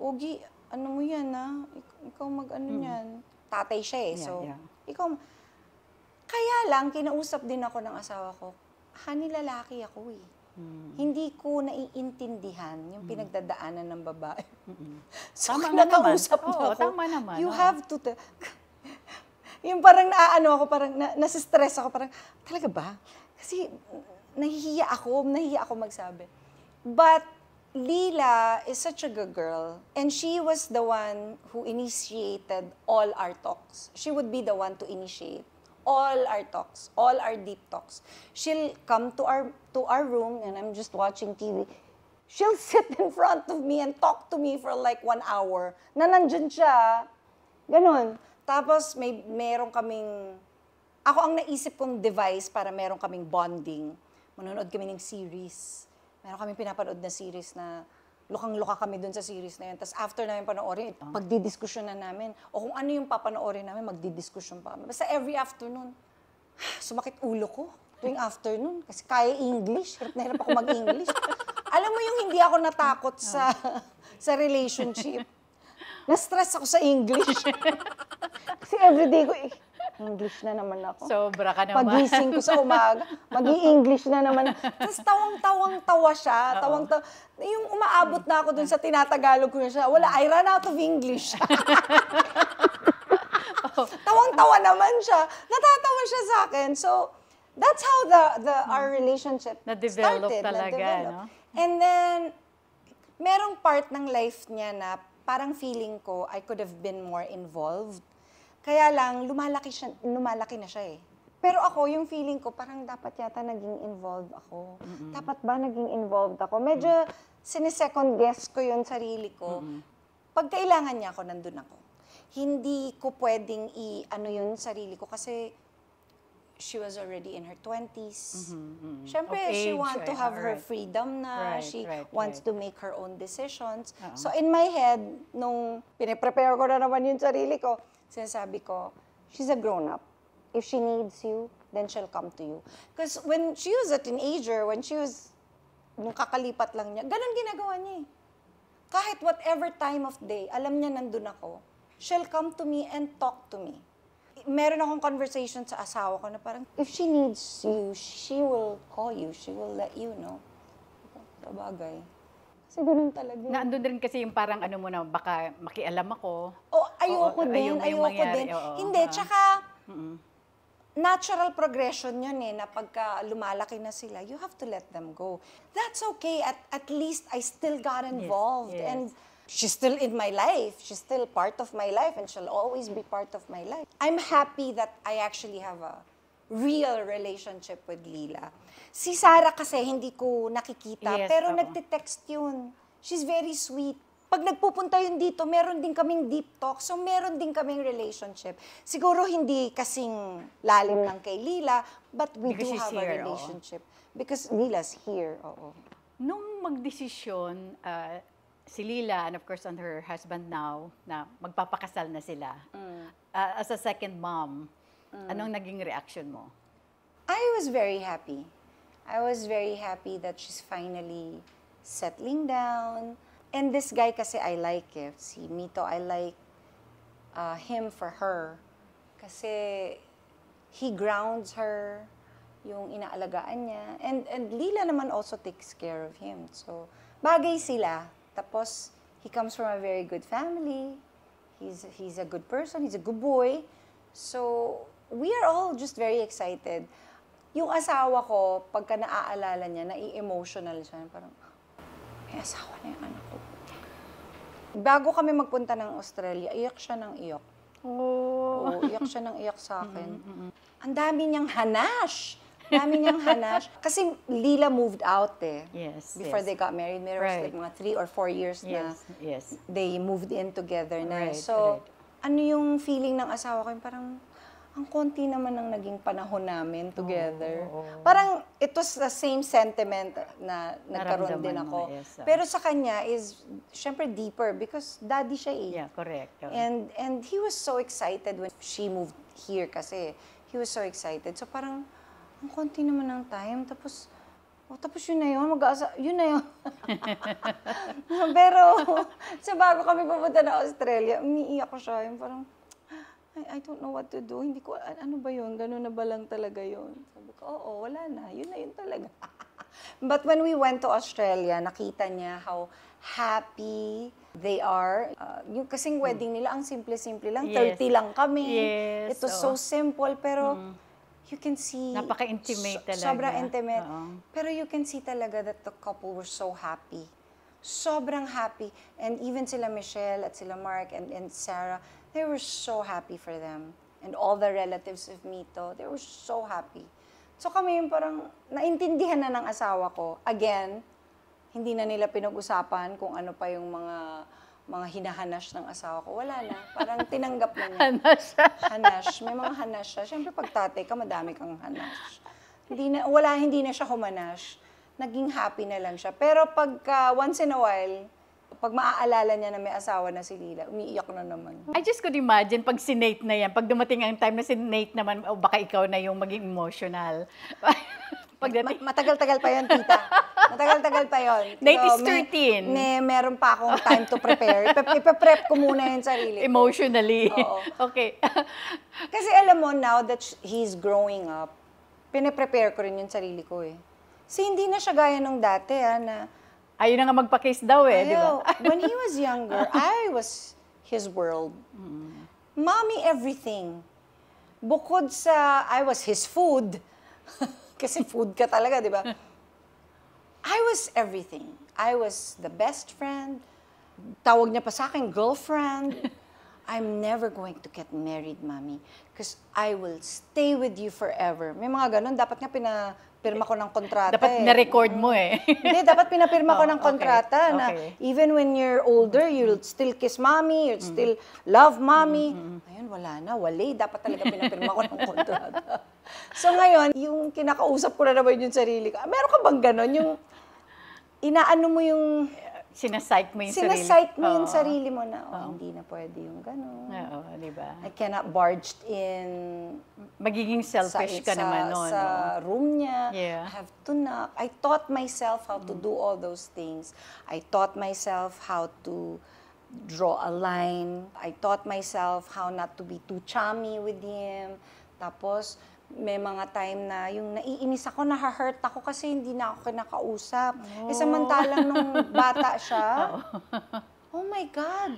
Ogie, ano mo yan Ikaw mag-ano yan. Tatay siya so ikaw. Kaya lang, kinausap din ako ng asawa ko, honey, lalaki ako Hindi ko naiintindihan yung pinagdadaanan ng babae. So, Tama nga naman. nakausap na Oo, ako. tama naman. You have to... yung parang naano ako, parang nasistress ako, parang, talaga ba? Kasi nahihiya ako magsabi. But, Leela is such a good girl, and she was the one who initiated all our talks. She would be the one to initiate all our talks, all our deep talks. She'll come to our room, and I'm just watching TV. She'll sit in front of me and talk to me for like 1 hour. Na nandyan siya. Ganon. Tapos meron kaming, ako ang naisip kong device para meron kaming bonding. Manonood kami ng series. Meron kaming pinapanood na series na lukang-luka kami dun sa series na yun. Tapos after namin panoorin, magdidiskusyon na namin. O kung ano yung papanoorin namin, magdidiskusyon pa. Basta every afternoon, sumakit ulo ko tuwing afternoon. Kasi kaya English. Hirap na hirap ako mag-English. Alam mo yung hindi ako natakot sa relationship. Na-stress ako sa English. Kasi everyday ko, English na naman ako. Sobra ka naman. Pagising ko sa umaga, mag-i-English na naman. Tapos tawang-tawa siya. Yung umaabot na ako dun sa tinatagalog ko na siya, wala, I ran out of English. Tawang-tawa naman siya. Natatawa siya sa akin. So, that's how our relationship Na-develop started. talaga, no? And then, merong part ng life niya na parang feeling ko I could have been more involved. Kaya lang, lumalaki na siya eh. Pero ako, yung feeling ko, parang dapat yata naging involved ako. Dapat ba naging involved ako? Medyo sinisecond guess ko yung sarili ko. Pag kailangan niya ako, nandun ako. Hindi ko pwedeng i-ano yun sarili ko kasi she was already in her 20s. Siyempre, she wants to have her freedom na. She wants to make her own decisions. So in my head, nung piniprepare ko na naman yung sarili ko, sinasabi ko, she's a grown-up. If she needs you, then she'll come to you. Because when she was a teenager, nung kakalipat lang niya, ganun ginagawa niya eh. Kahit whatever time of day, alam niya nandun ako, she'll come to me and talk to me. Meron akong conversation sa asawa ko na parang, if she needs you, she will call you, she will let you know. Sabagay. Kasi ganun talaga. Naandun din kasi yung parang ano mo na, baka makialam ako. Ayoko din. Hindi, tsaka natural progression yun eh, na pagka lumalaki na sila, you have to let them go. That's okay. At least I still got involved. Yes. And she's still in my life. She's still part of my life and she'll always be part of my life. I'm happy that I actually have a real relationship with Leela. Si Sarah kasi hindi ko nakikita, Yes, pero oo. nagte-text yun. She's very sweet. Pag nagpupunta yun dito, meron din kaming deep talk, so meron din kaming relationship. Siguro hindi kasing lalim ng kay Leela, but we Because do she's have a here, relationship. Because Leela's here, oo. Nung magdesisyon, si Leela and of course and her husband now, na magpapakasal na sila, as a second mom, anong naging reaction mo? I was very happy. I was very happy that she's finally settling down. And this guy kasi I like eh. Si Mito, I like him for her. Kasi he grounds her, yung inaalagaan niya. And Leela naman also takes care of him. So, bagay sila. Tapos, he comes from a very good family. He's a good person. He's a good boy. So, we are all just very excited. Yung asawa ko, pagka naaalala niya, nai-emotional siya. Parang, may asawa na yung anak ko. Bago kami magpunta ng Australia, iyak siya ng iyak. Oo, iyak siya ng iyak sa akin. Ang dami niyang hanash. Kasi Leela moved out eh. Yes. Before they got married. Meron like mga 3 or 4 years na they moved in together na. So, ano yung feeling ng asawa ko? Parang, ang konti naman ang naging panahon namin together. Parang, it was the same sentiment na nagkaroon din ako. Pero sa kanya is, syempre deeper because daddy siya eh. Yeah, correct. And he was so excited when she moved here kasi he was so excited. So parang, ang konti naman ng time. Tapos yun na yun, yun na yun. Pero, sa bago kami pupunta na Australia, umiiyak ko siya. Yung parang, I don't know what to do. Hindi ko, ano ba yun? Ganun na ba lang talaga yun? Sabi ko, oo, wala na. Yun na yun talaga. But when we went to Australia, nakita niya how happy they are. Yung kasing wedding nila, ang simple-simple lang. 30 lang kami. It was so simple, pero you can see... Napaka-intimate talaga. Sobrang intimate. Pero you can see talaga that the couple were so happy. sobrang happy. And even sila Michelle at sila Mark and Sarah, they were so happy for them. And all the relatives of Mito, they were so happy. So kami yung parang naintindihan na ng asawa ko. Again, hindi na nila pinag-usapan kung ano pa yung mga hinahanash ng asawa ko. Wala na. Parang tinanggap na niya. Hanash. Hanash. May mga hanash siya. Siyempre, pag tatay ka, madami kang hanash. Hindi na siya humanash. Naging happy na lang siya. Pero pagka once in a while, pag maaalala niya na may asawa na si Lila, umiiyak na naman. I just could imagine pag si Nate na yan, pag dumating ang time na si Nate naman, o baka ikaw na yung maging emotional. Pagdating, Matagal-tagal pa yon, tita. Matagal-tagal pa yon. Nate is 13. Meron pa akong time to prepare. Ipe-prep ko muna yung sarili ko. Emotionally. Oo. Okay. Kasi alam mo, now that he's growing up, pine-prepare ko rin yung sarili ko eh. Kasi hindi na siya gaya nung dati na Ayun na nga magpa-kiss daw eh, di ba? When he was younger, I was his world. Mommy, everything. Bukod sa, I was his food. Kasi food ka talaga, di ba? I was everything. I was the best friend. Tawag niya pa sa akin, girlfriend. I'm never going to get married, Mommy. Because I will stay with you forever. May mga ganun. Dapat nga pinapirma ko ng kontrata. Dapat na-record mo eh. Hindi, dapat pinapirma ko ng okay. kontrata na even when you're older, you'll still kiss Mommy, you'll still love Mommy. Ayun, wala na. Wala. Dapat talaga pinapirma ko ng kontrata. So ngayon, yung kinakausap ko na naman yung sarili ko. Meron ka bang ganon? Yung inaano mo yung Sinasite mo yung sarili. Sinasite mo yung sarili mo na, hindi na pwede yung gano'n. Oo, di ba? I cannot barge in Magiging selfish ka naman noon. sa room niya. Yeah. I have to knock. I taught myself how to do all those things. I taught myself how to draw a line. I taught myself how not to be too chummy with him. Tapos, may mga time na yung naiinis ako, na-hurt ako kasi hindi na ako kinakausap. Eh, samantalang nung bata siya, oh my God,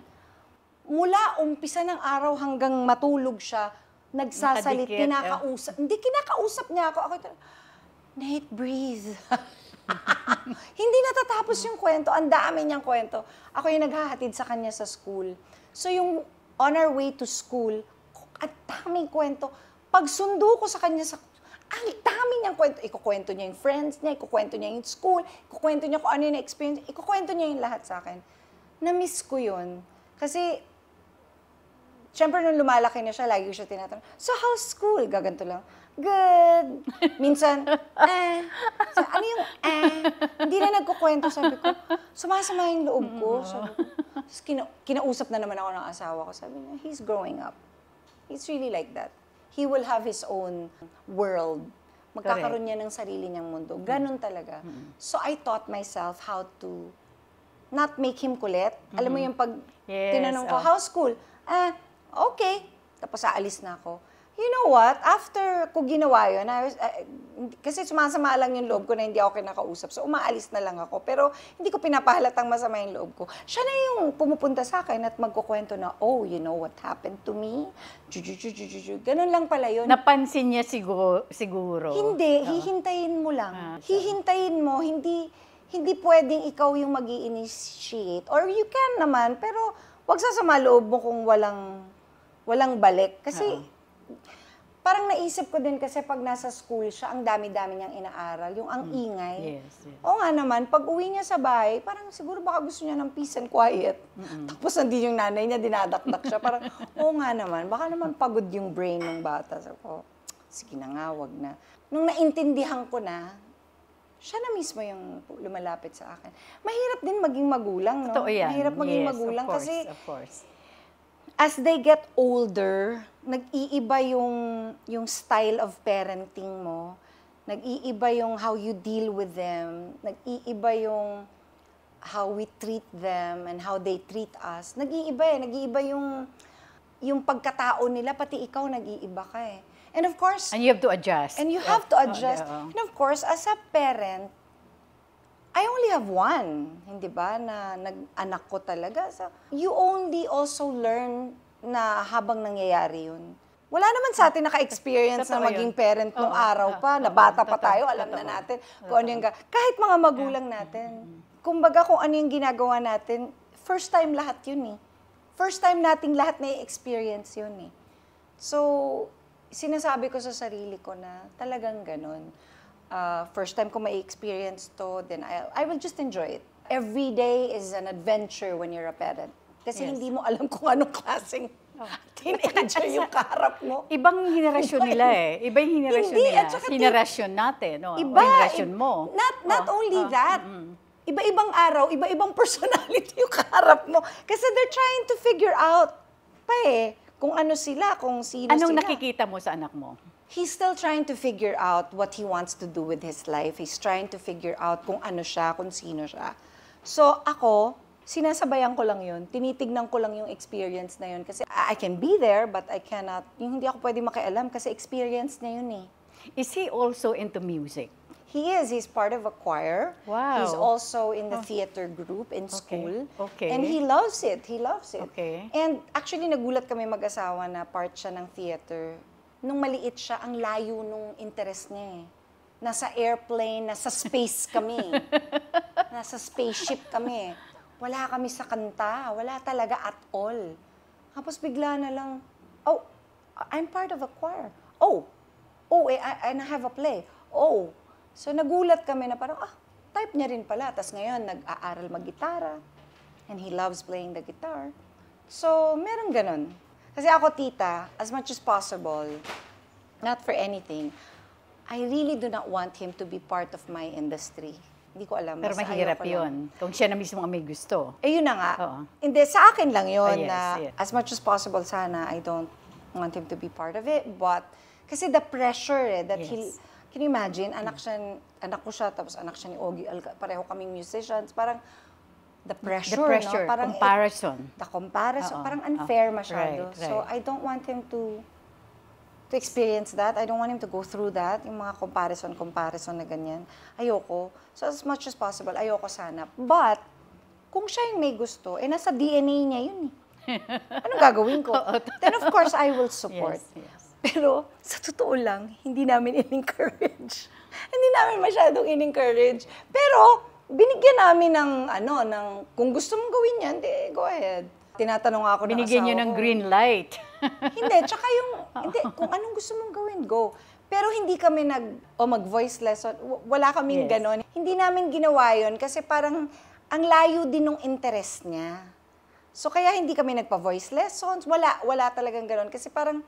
mula umpisa ng araw hanggang matulog siya, nagsasalit, Nakadikit, kinakausap. Hindi, kinakausap niya ako. Ako, Nate, breathe. Hindi natatapos yung kwento. Ang dami niyang kwento. Ako yung naghahatid sa kanya sa school. So yung on our way to school, ang daming kwento. Pag sundo ko sa kanya ang dami niyang kwento. Ikukwento niya yung friends niya, ikukwento niya yung school, ikukwento niya kung ano yung experience, ikukwento niya yung lahat sa akin. Na-miss ko yun. Kasi, syempre nung lumalaki na siya, lagi ko siya tinatanong, so how's school? Gaganto lang, good. Minsan, So, ano yung Hindi na nagkukwento, sabi ko. Sumasama yung loob ko. Sabi ko. Tapos kinausap na naman ako ng asawa ko. Sabi niya, he's growing up. He's really like that. He will have his own world. Magkakaroon niya ng sarili niyang mundo. Ganun talaga. So I taught myself how to not make him kulit. Alam mo yung pag tinanong ko, how's school? Okay. Tapos aalis na ako. You know what? After ko ginawa yun, kasi sumasama lang yung loob ko na hindi ako kinakausap. So, umaalis na lang ako. Pero, hindi ko pinapahalatang masama yung loob ko. Siya na yung pumupunta sa akin at magkukwento na, oh, you know what happened to me? Ganun lang pala yun. Napansin niya siguro. Hindi, hihintayin mo lang. Hihintayin mo, hindi pwedeng ikaw yung mag-i-initiate. Or you can naman, pero wag sasama loob mo kung walang balik. Kasi, parang naisip ko din kasi pag nasa school siya, ang dami-dami niyang inaaral, yung ang ingay. Yes. Oo nga naman, pag uwi niya sa bahay, parang siguro baka gusto niya ng peace and quiet. Tapos hindi yung nanay niya, dinadakdak siya. Parang, oo nga naman, baka naman pagod yung brain ng bata. So, sige na nga, wag na. Nung naintindihan ko na, siya na mismo yung lumalapit sa akin. Mahirap din maging magulang, no? Totoo yan. Mahirap maging magulang of course, kasi of course. As they get older, nag-iiba yung style of parenting mo. Nag-iiba yung how you deal with them. Nag-iiba yung how we treat them and how they treat us. Nag-iiba eh. Nag-iiba yung pagkatao nila, pati ikaw nag-iiba ka eh. And of course... And you have to adjust. And you have to adjust. And of course, as a parent, I only have one, hindi ba, na nag-anak ko talaga. So, you only also learn na habang nangyayari yun. Wala naman sa atin naka-experience na maging parent nung araw pa, na bata pa tayo, alam na natin kung ano yung kahit mga magulang natin. kumbaga kung ano yung ginagawa natin, first time lahat yun eh. First time nating lahat na experience yun eh. So, sinasabi ko sa sarili ko na talagang ganun. First time ko ma-experience to, then I will just enjoy it. Every day is an adventure when you're a parent. Kasi hindi mo alam kung anong klaseng teenager yung kaharap mo. Ibang henerasyon nila eh. Iba yung henerasyon Hindi, nila. at saka Henerasyon natin. O Iba. henerasyon mo. Not only that, iba-ibang araw, iba-ibang personality yung kaharap mo. Kasi they're trying to figure out pa eh, kung ano sila, kung sino Anong sila. nakikita mo sa anak mo? He's still trying to figure out what he wants to do with his life. He's trying to figure out kung ano siya, kung sino siya. So ako, sinasabayan ko lang yun. Tinitignan ko lang yung experience na yun. Kasi I can be there, but I cannot, yung hindi ako pwede makialam kasi experience niya yun eh. Is he also into music? He is. He's part of a choir. Wow. He's also in the theater group in school. Okay. And he loves it. He loves it. Okay. And actually, nagulat kami mag-asawa na part siya ng theater. Nung maliit siya, ang layo nung interest niya eh. Nasa airplane, nasa space kami. Nasa spaceship kami. Wala kami sa kanta. Wala talaga at all. Tapos bigla na lang, oh, I'm part of a choir. Oh, and I have a play. Oh. So nagulat kami na parang, type niya rin pala. Tapos ngayon, nag-aaral mag-gitara. And he loves playing the guitar. So, meron ganun. Kasi ako, tita, as much as possible, not for anything, I really do not want him to be part of my industry. Hindi ko alam. Pero basta mahirap ayoko lang. yun. Kung siya na mismo ang may gusto. Eh, yun na nga. Oo. Hindi, sa akin lang yun Yes, na yes. as much as possible, sana, I don't want him to be part of it. But, kasi the pressure that Yes. can you imagine, anak ko siya, tapos anak siya ni Ogie, pareho kaming musicians, parang the pressure, The pressure, no? Parang comparison. the comparison, Oo. parang unfair masyado. Right, So, right. I don't want him to experience that. I don't want him to go through that, yung mga comparison na ganyan. Ayoko. So, as much as possible, ayoko sana. But, kung siya yung may gusto, nasa DNA niya yun eh. Anong gagawin ko? Then, of course, I will support. Yes. Pero, sa totoo lang, hindi namin in-encourage. Hindi namin masyadong in-encourage. Pero, binigyan namin ng kung gusto mong gawin yan, go ahead. Tinatanong ako ng Binigyan niyo asawa ng ko. green light. Hindi, tsaka hindi, kung anong gusto mong gawin, go. Pero hindi kami mag-voice lesson. Wala kaming Yes. ganon. Hindi namin ginawa yun kasi parang ang layo din ng interest niya. So kaya hindi kami nagpa-voice lessons. Wala talagang ganon. Kasi parang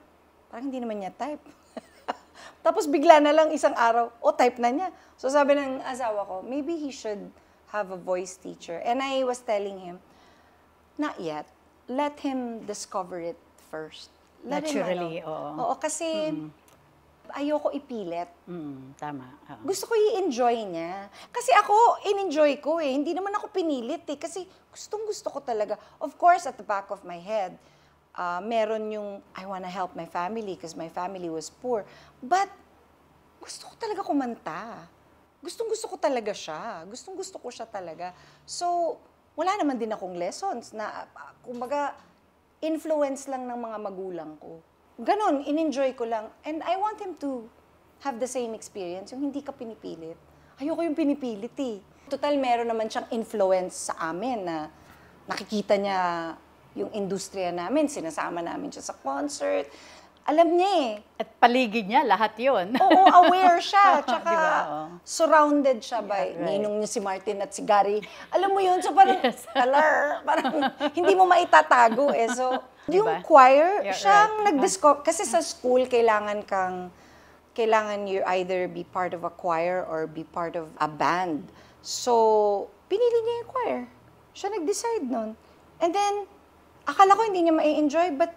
hindi naman niya type. Tapos bigla na lang isang araw, type na niya. So sabi ng asawa ko, maybe he should have a voice teacher. And I was telling him, not yet. Let him discover it first. Let Naturally, him, oo. Oo, kasi ayoko ipilit. Tama. Oo. Gusto ko i-enjoy niya. Kasi ako, in-enjoy ko eh. Hindi naman ako pinilit eh. Kasi gustong-gusto ko talaga. Of course, at the back of my head, meron yung, I wanna help my family because my family was poor. But, gusto ko talaga kumanta. Gustong-gusto ko talaga siya. Gustong-gusto ko siya talaga. So, wala naman din akong lessons na, kumbaga, influence lang ng mga magulang ko. Ganon, in-enjoy ko lang. And I want him to have the same experience, yung hindi ka pinipilit. Ayoko yung pinipilit eh. Total, meron naman siyang influence sa amin na nakikita niya yung industriya namin, sinasama namin siya sa concert. Alam niya eh. At paligid niya, lahat yun. Oo, aware siya. Tsaka Di ba? Oo. surrounded siya by right. ninong niya si Martin at si Gary. Alam mo yun? So parang, Yes. parang hindi mo maitatago eh. So, Di yung ba? choir, Yeah, siyang right. nag-discover. Kasi sa school, kailangan you either be part of a choir or be part of a band. So, pinili niya yung choir. Siya nag-decide nun. And then, akala ko hindi niya ma-enjoy, but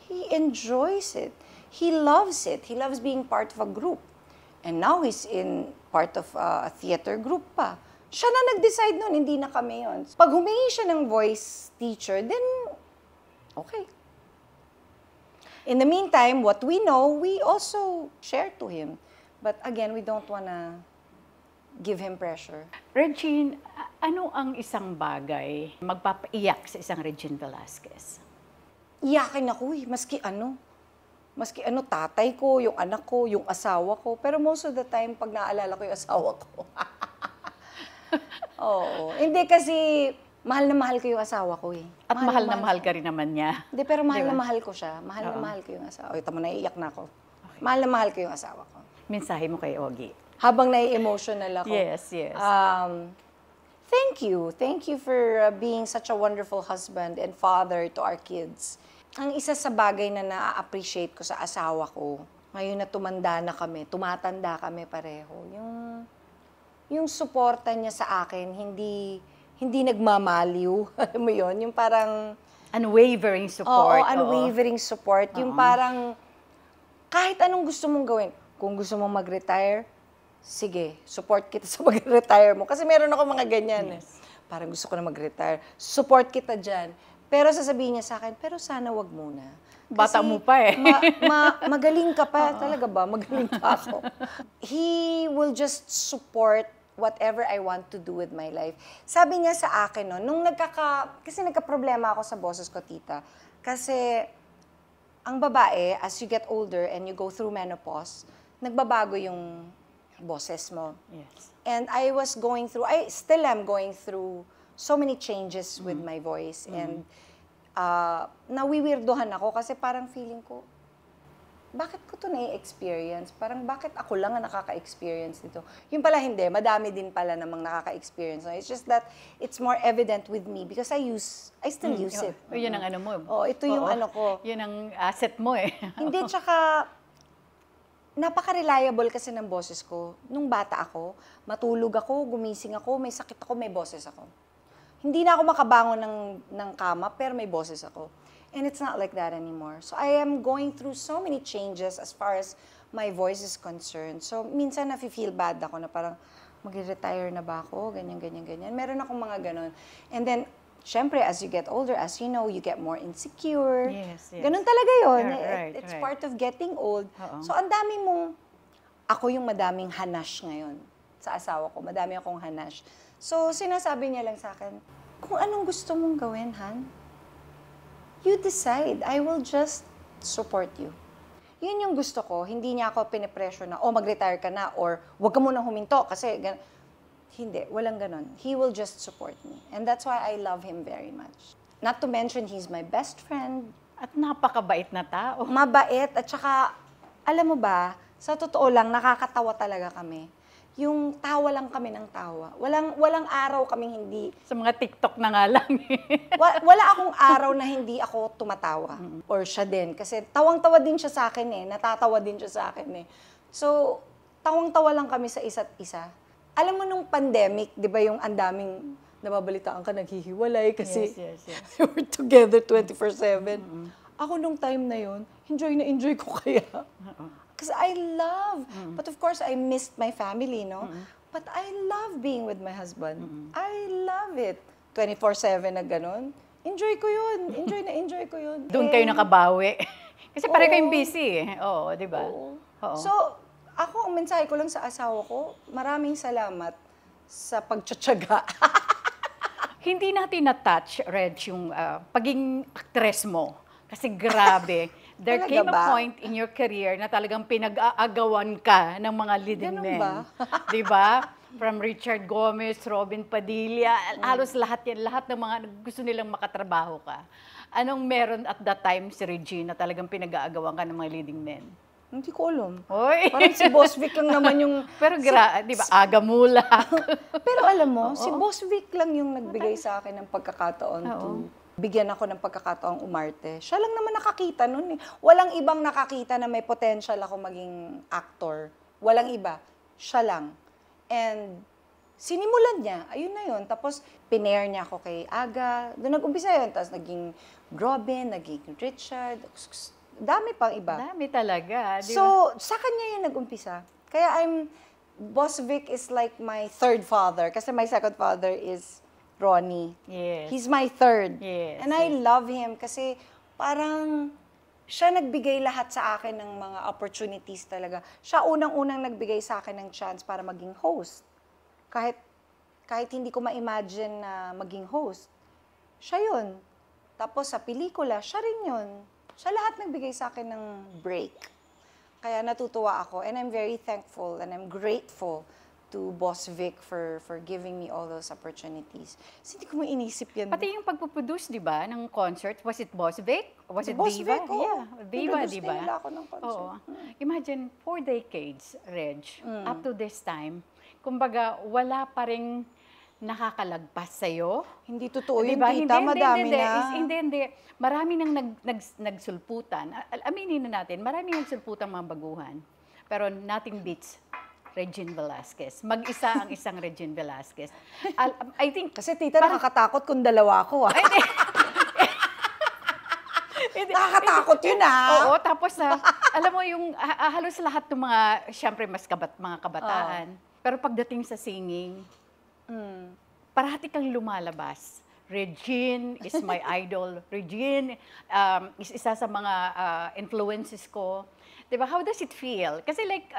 he enjoys it. He loves it. He loves being part of a group. And now he's in part of a theater group pa. Siya na nag-decide nun, hindi na kami yun. Pag humingi siya ng voice teacher, then okay. In the meantime, what we know, we also share to him. But again, we don't wanna give him pressure. Regine, ano ang isang bagay magpapaiyak sa isang Regine Velasquez? Iyakin ako eh, maski ano, tatay ko, yung anak ko, yung asawa ko. Pero most of the time, pag naalala ko yung asawa ko, Oo. Hindi kasi mahal na mahal ko yung asawa ko eh. At mahal na mahal ka rin naman niya. Hindi, pero mahal Di ba? na mahal ko siya. Mahal na Oo. mahal ko yung asawa. Oy, tama, naiiyak na ako. Mahal na mahal ko yung asawa ko. Mensahe mo kay Ogie. Habang nai-emotional ako. Yes, yes. Thank you. Thank you for being such a wonderful husband and father to our kids. Ang isa sa bagay na na-appreciate ko sa asawa ko, ngayon na tumanda na kami, tumatanda kami pareho, yung suporta niya sa akin, hindi nagmamaliw. Alam mo yun? Yung parang... Unwavering support. Oo, unwavering support. Yung parang, kahit anong gusto mong gawin, kung gusto mong mag-retire, sige, support kita sa mag-retire mo. Kasi meron ako mga ganyan. Yes. Parang gusto ko na mag-retire. Support kita dyan. Pero sasabihin niya sa akin, pero sana wag muna. Bata mo pa eh. Magaling ka pa. Talaga ba? Magaling pa ako. He will just support whatever I want to do with my life. Sabi niya sa akin, no, kasi nagka-problema ako sa boses ko, tita. Kasi ang babae, as you get older and you go through menopause, nagbabago yung boses mo. Yes. And I still am going through so many changes with my voice. And nawiwirdohan ako kasi parang feeling ko, bakit ko to na-experience? Parang bakit ako lang ang nakaka-experience nito? Yung pala hindi, madami din pala namang nakaka-experience. No? It's just that it's more evident with me because I still use it. Yun ang ano mo. Oh, ito yung ano ko. Yun ang asset mo eh. Hindi, tsaka napaka-reliable kasi ng boses ko. Nung bata ako, matulog ako, gumising ako, may sakit ako, may boses ako. Hindi na ako makabangon ng kama, pero may boses ako. And it's not like that anymore. So I am going through so many changes as far as my voice is concerned. So minsan nafe-feel bad ako na parang mag-retire na ba ako, ganyan, ganyan, ganyan. Meron akong mga ganon. And then, syempre, as you get older, as you know, you get more insecure. Yes, yes. Ganon talaga yun. Right, It's right. part of getting old. Oo. So ang dami ako yung madaming hanash ngayon sa asawa ko. Madami akong hanash. So sinasabi niya lang sa akin, kung anong gusto mong gawin, Han, you decide. I will just support you. Yun yung gusto ko. Hindi niya ako pinipressure na, mag-retire ka na, or wag ka munang huminto kasi hindi, walang ganon. He will just support me. And that's why I love him very much. Not to mention, he's my best friend. At napakabait na tao. Mabait, at saka, alam mo ba, sa totoo lang, nakakatawa talaga kami. Yung tawa lang kami ng tawa. Walang araw kaming hindi, Sa mga TikTok na nga lang eh. wala akong araw na hindi ako tumatawa. Or siya din. Kasi tawang-tawa din siya sa akin eh. Natatawa din siya sa akin eh. So, tawang-tawa lang kami sa isa't isa. Alam mo nung pandemic, di ba yung andaming nababalitaan ka, naghihiwalay kasi Yes, yes, yes. they were together 24/7. Ako nung time na yun, enjoy ko kaya. Because I love, but of course, I missed my family, no? But I love being with my husband. I love it. 24/7 na ganun. Enjoy ko yun. Enjoy ko yun. Doon kayo nakabawi. Kasi pare Oo. kayong busy eh. Oo, di ba? Oo. Oo. So, ako, ang mensahe ko lang sa asawa ko, maraming salamat sa pagtsatsaga. Hindi natin na-touch, Reg, yung pagiging actress mo. Kasi grabe. There Talaga came a ba? point in your career na talagang pinag-aagawan ka ng mga leading Ganun men. ba? Di ba? From Richard Gomez, Robin Padilla, halos lahat yan, lahat ng mga gusto nilang makatrabaho ka. Anong meron at that time si Regine na talagang pinag-aagawan ka ng mga leading men? Hindi ko alam. Oy! Parang si Boss Vic lang naman yung... Pero di ba, aga mula. Pero alam mo, si Boss Vic lang yung nagbigay sa akin ng pagkakataon to bigyan ako ng pagkakataong umarte. Siya lang naman nakakita nun eh. Walang ibang nakakita na may potential ako maging actor. Walang iba. Siya lang. And sinimulan niya. Ayun na yun. Tapos pinair niya ako kay Aga. Doon nag-umpisa yun. Tapos naging Robin, naging Richard. Dami pang iba. Dami talaga. Di ba? So, sa kanya yung nag-umpisa. Kaya Boss Vic is like my third father. Kasi my second father is Ronnie. Yes. He's my third. Yes, And I love him kasi parang siya nagbigay lahat sa akin ng mga opportunities talaga. Siya unang-unang nagbigay sa akin ng chance para maging host. Kahit hindi ko ma-imagine na maging host. Siya yun. Tapos sa pelikula, siya rin yun. Siya lahat nagbigay sa akin ng break. Kaya natutuwa ako and I'm very thankful and I'm grateful to Boss Vic for giving me all those opportunities. Kasi hindi ko mainisip yan. Pati yung pagpuproduce, di ba, ng concert, was it Boss Vic? Was it Boss Viva? Vic, oo. Yeah, Viva, Pinroduce di din ba? nila ako ng concert. Oo. Imagine, 4 decades, Reg, up to this time, kumbaga, wala pa ring nakakalagpas sa'yo. Hindi totoo yun, Diba? tita. Madami na. Hindi. Marami nang nagsulputan. Aminin na natin, marami nang nagsulputan mga baguhan. Pero nothing beats Regine Velasquez. Mag-isa ang isang Regine Velasquez. I think... Kasi tita, nakakatakot kung dalawa ako, ah. Nakakatakot yun, ah. Oo, tapos alam mo yung halos lahat ng mga, syempre mas mga kabataan. Pero pagdating sa singing, parati kang lumalabas. Regine is my idol. Regine is isa sa mga influences ko. Diba? How does it feel? Kasi like,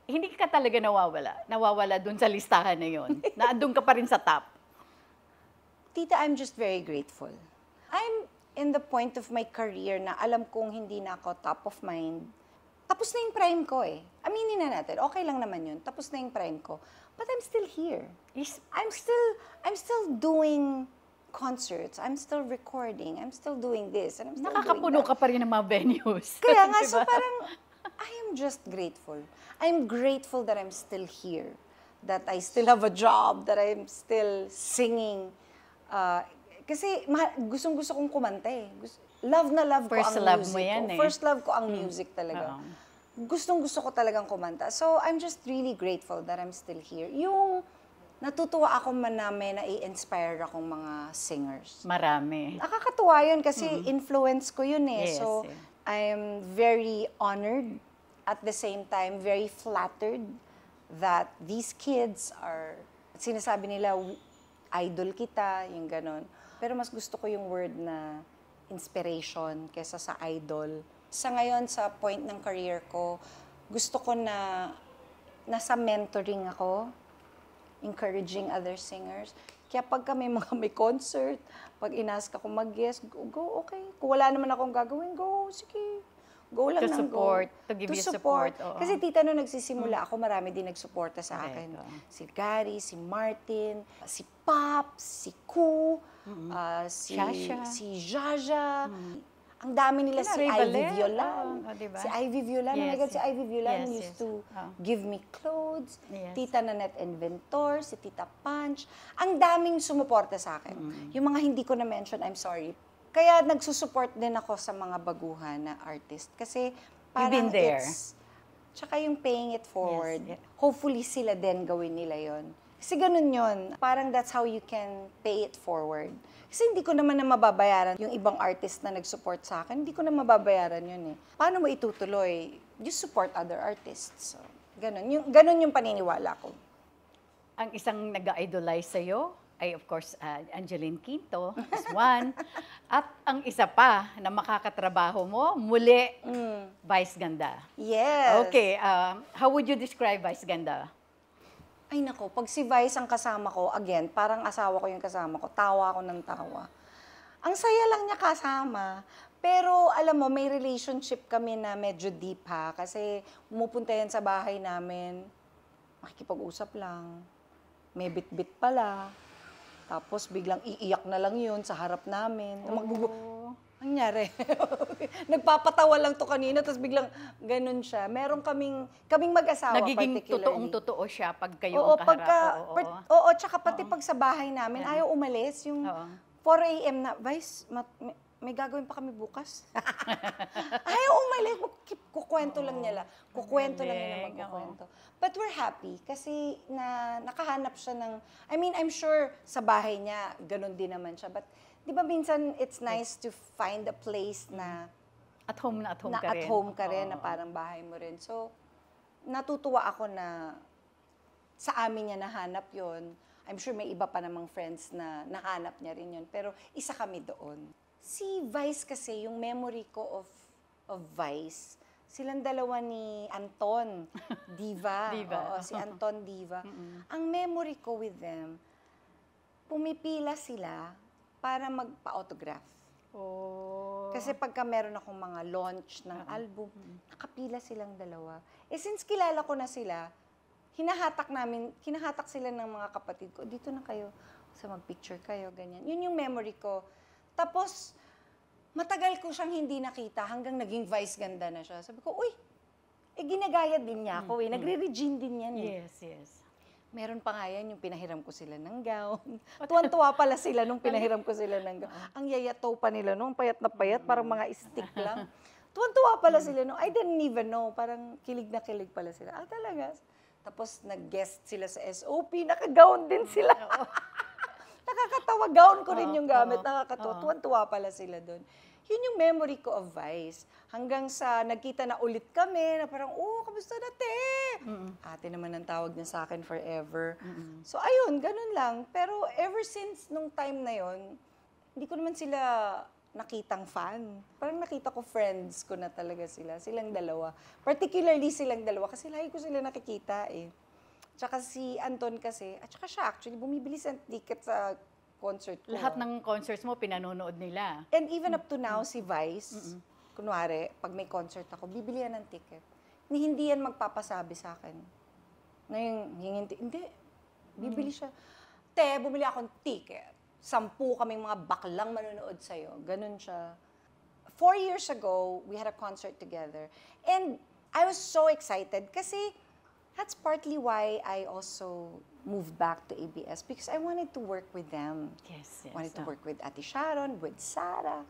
hindi ka talaga nawawala dun sa listahan na yon. Naandun ka pa rin sa top. Tita, I'm just very grateful. I'm in the point of my career na alam kong hindi na ako top of mind. Tapos na yung prime ko eh. Aminin na natin, okay lang naman yun. Tapos na yung prime ko. But I'm still here. I'm still doing concerts. I'm still recording. I'm still doing this. And I'm still Nakakapuno doing that. ka pa rin ng mga venues. Kaya nga, Diba? so parang, I am just grateful. I'm grateful that I'm still here. That I still have a job. That I'm still singing. Kasi gustong-gusto kong kumanta eh. Love na love ko First ang love music. mo yan eh. First love ko ang music talaga. Gustong-gusto ko talagang kumanta. So, I'm just really grateful that I'm still here. Yung natutuwa ako man namin na i-inspire akong mga singers. Marami. Nakakatuwa yun kasi influence ko yun eh. Yes, So, yeah. I'm very honored, at the same time, very flattered that these kids are, sinasabi nila, idol kita, yung ganon. Pero mas gusto ko yung word na inspiration kesa sa idol. Sa ngayon, sa point ng career ko, gusto ko na nasa mentoring ako, encouraging other singers. Kaya pag may concert, pag inask ako mag-guest, go, okay. Kung wala naman akong gagawin, go, sige. Go lang To ng support, go. to give you support, oo. Kasi tita, nung nagsisimula ako, marami din nagsuporta sa Correct, akin. oo. Si Gary, si Martin, si Pop, si Ku, Shasha. si Jaja. Ang dami nila, Kina si Ray Ivy Valer, Violan. diba? Si Ivy Violan. Yes, Oh my God, si yes. Ivy Violan Yes, used yes. to give me clothes. Yes. Tita Nanette Inventor, si Tita Punch. Ang daming sumuporta sa akin. Yung mga hindi ko na-mention, I'm sorry. Kaya nagsusupport din ako sa mga baguhan na artist. Kasi been parang there. tsaka yung paying it forward. Yes, yeah. Hopefully sila din gawin nila yon. Kasi ganun yun. Parang that's how you can pay it forward. Kasi hindi ko naman na mababayaran yung ibang artist na nag-support sa akin. Hindi ko na mababayaran yun eh. Paano mo itutuloy? Just support other artists. So, ganun yung paniniwala ko. Ang isang nag-idolize sa'yo ay of course Angeline Quinto is one. At ang isa pa na makakatrabaho mo, muli, Vice Ganda. Yes. Okay, how would you describe Vice Ganda? Ay nako, pag si Vice ang kasama ko, again, parang asawa ko yung kasama ko, tawa ako ng tawa. Ang saya lang niya kasama. Pero alam mo, may relationship kami na medyo deep ha. Kasi pumupunta yan sa bahay namin, makikipag-usap lang. May bit-bit pala. Tapos biglang iiyak na lang yun sa harap namin. Ang nangyari? Nagpapatawa lang to kanina, tapos biglang ganun siya. Meron kaming mag-asawa Nagiging particularly. totoong-totoo siya pag kayo ang kaharap. Oo, tsaka pati pag sa bahay namin, ayaw umalis. Yung Oo. 4 a.m. na, Vice, may gagawin pa kami bukas. Ayaw umalis. Kukwento lang niya lang. Kukwento lang niya na Galing, magkukwento. But we're happy kasi nakahanap siya ng, I mean, I'm sure sa bahay niya, ganun din naman siya. But di ba minsan it's nice to find a place na At home ka rin. at home ka rin, Oo. na parang bahay mo rin. So, natutuwa ako na sa amin niya nahanap yon. I'm sure may iba pa namang friends na nahanap niya rin yon. Pero isa kami doon. Si Vice kasi, yung memory ko of Vice, silang dalawa ni Anton Diva. Diva. Oo, si Anton Diva. Ang memory ko with them, pumipila sila para magpa-autograph. Oh. Kasi pagka meron akong mga launch ng album, nakapila silang dalawa. Eh since kilala ko na sila, hinahatak sila ng mga kapatid ko, dito na kayo, sa mag-picture kayo, ganyan. Yun yung memory ko. Tapos, matagal ko siyang hindi nakita hanggang naging vice ganda na siya. Sabi ko, uy, ginagaya din niya ako eh. Nagre-regine din yan eh. Yes, yes. Meron pa nga yan, yung pinahiram ko sila ng gown. Tuwan-tuwa pala sila nung pinahiram ko sila ng gown. Ang yayato pa nila nung payat na payat, parang mga stick lang. Tuwan-tuwa pala sila nung, I didn't even know, parang kilig na kilig pala sila. Ah, talaga? Tapos nag-guest sila sa SOP, naka-gown din sila. Nakakatawa, gown ko rin yung gamit, nakakatawa. Tuwan-tuwa pala sila doon. Yun yung memory ko of Vice. Hanggang sa nagkita na ulit kami, na parang, oh, kamusta na, te? Ate naman ang tawag niya sa akin forever. So, ayun, ganun lang. Pero ever since nung time na yon, hindi ko naman sila nakitang fan. Parang nakita ko friends ko na talaga sila. Silang dalawa. Particularly silang dalawa kasi lagi ko sila nakikita eh. Tsaka si Anton kasi, at tsaka siya actually, bumibili sa ticket sa concert ko. Lahat ng concerts mo, pinanonood nila. And even up to now, si Vice, kunwari, pag may concert ako, bibili yan ng ticket. Hindi yan magpapasabi sa akin. Na yung hindi, bibili siya. Te, bumili akong ticket. 10 kaming mga baklang manonood sa'yo. Ganun siya. 4 years ago, we had a concert together. And I was so excited kasi that's partly why I also moved back to ABS because I wanted to work with them. Yes, yes. Wanted to work with Ate Sharon, with Sarah,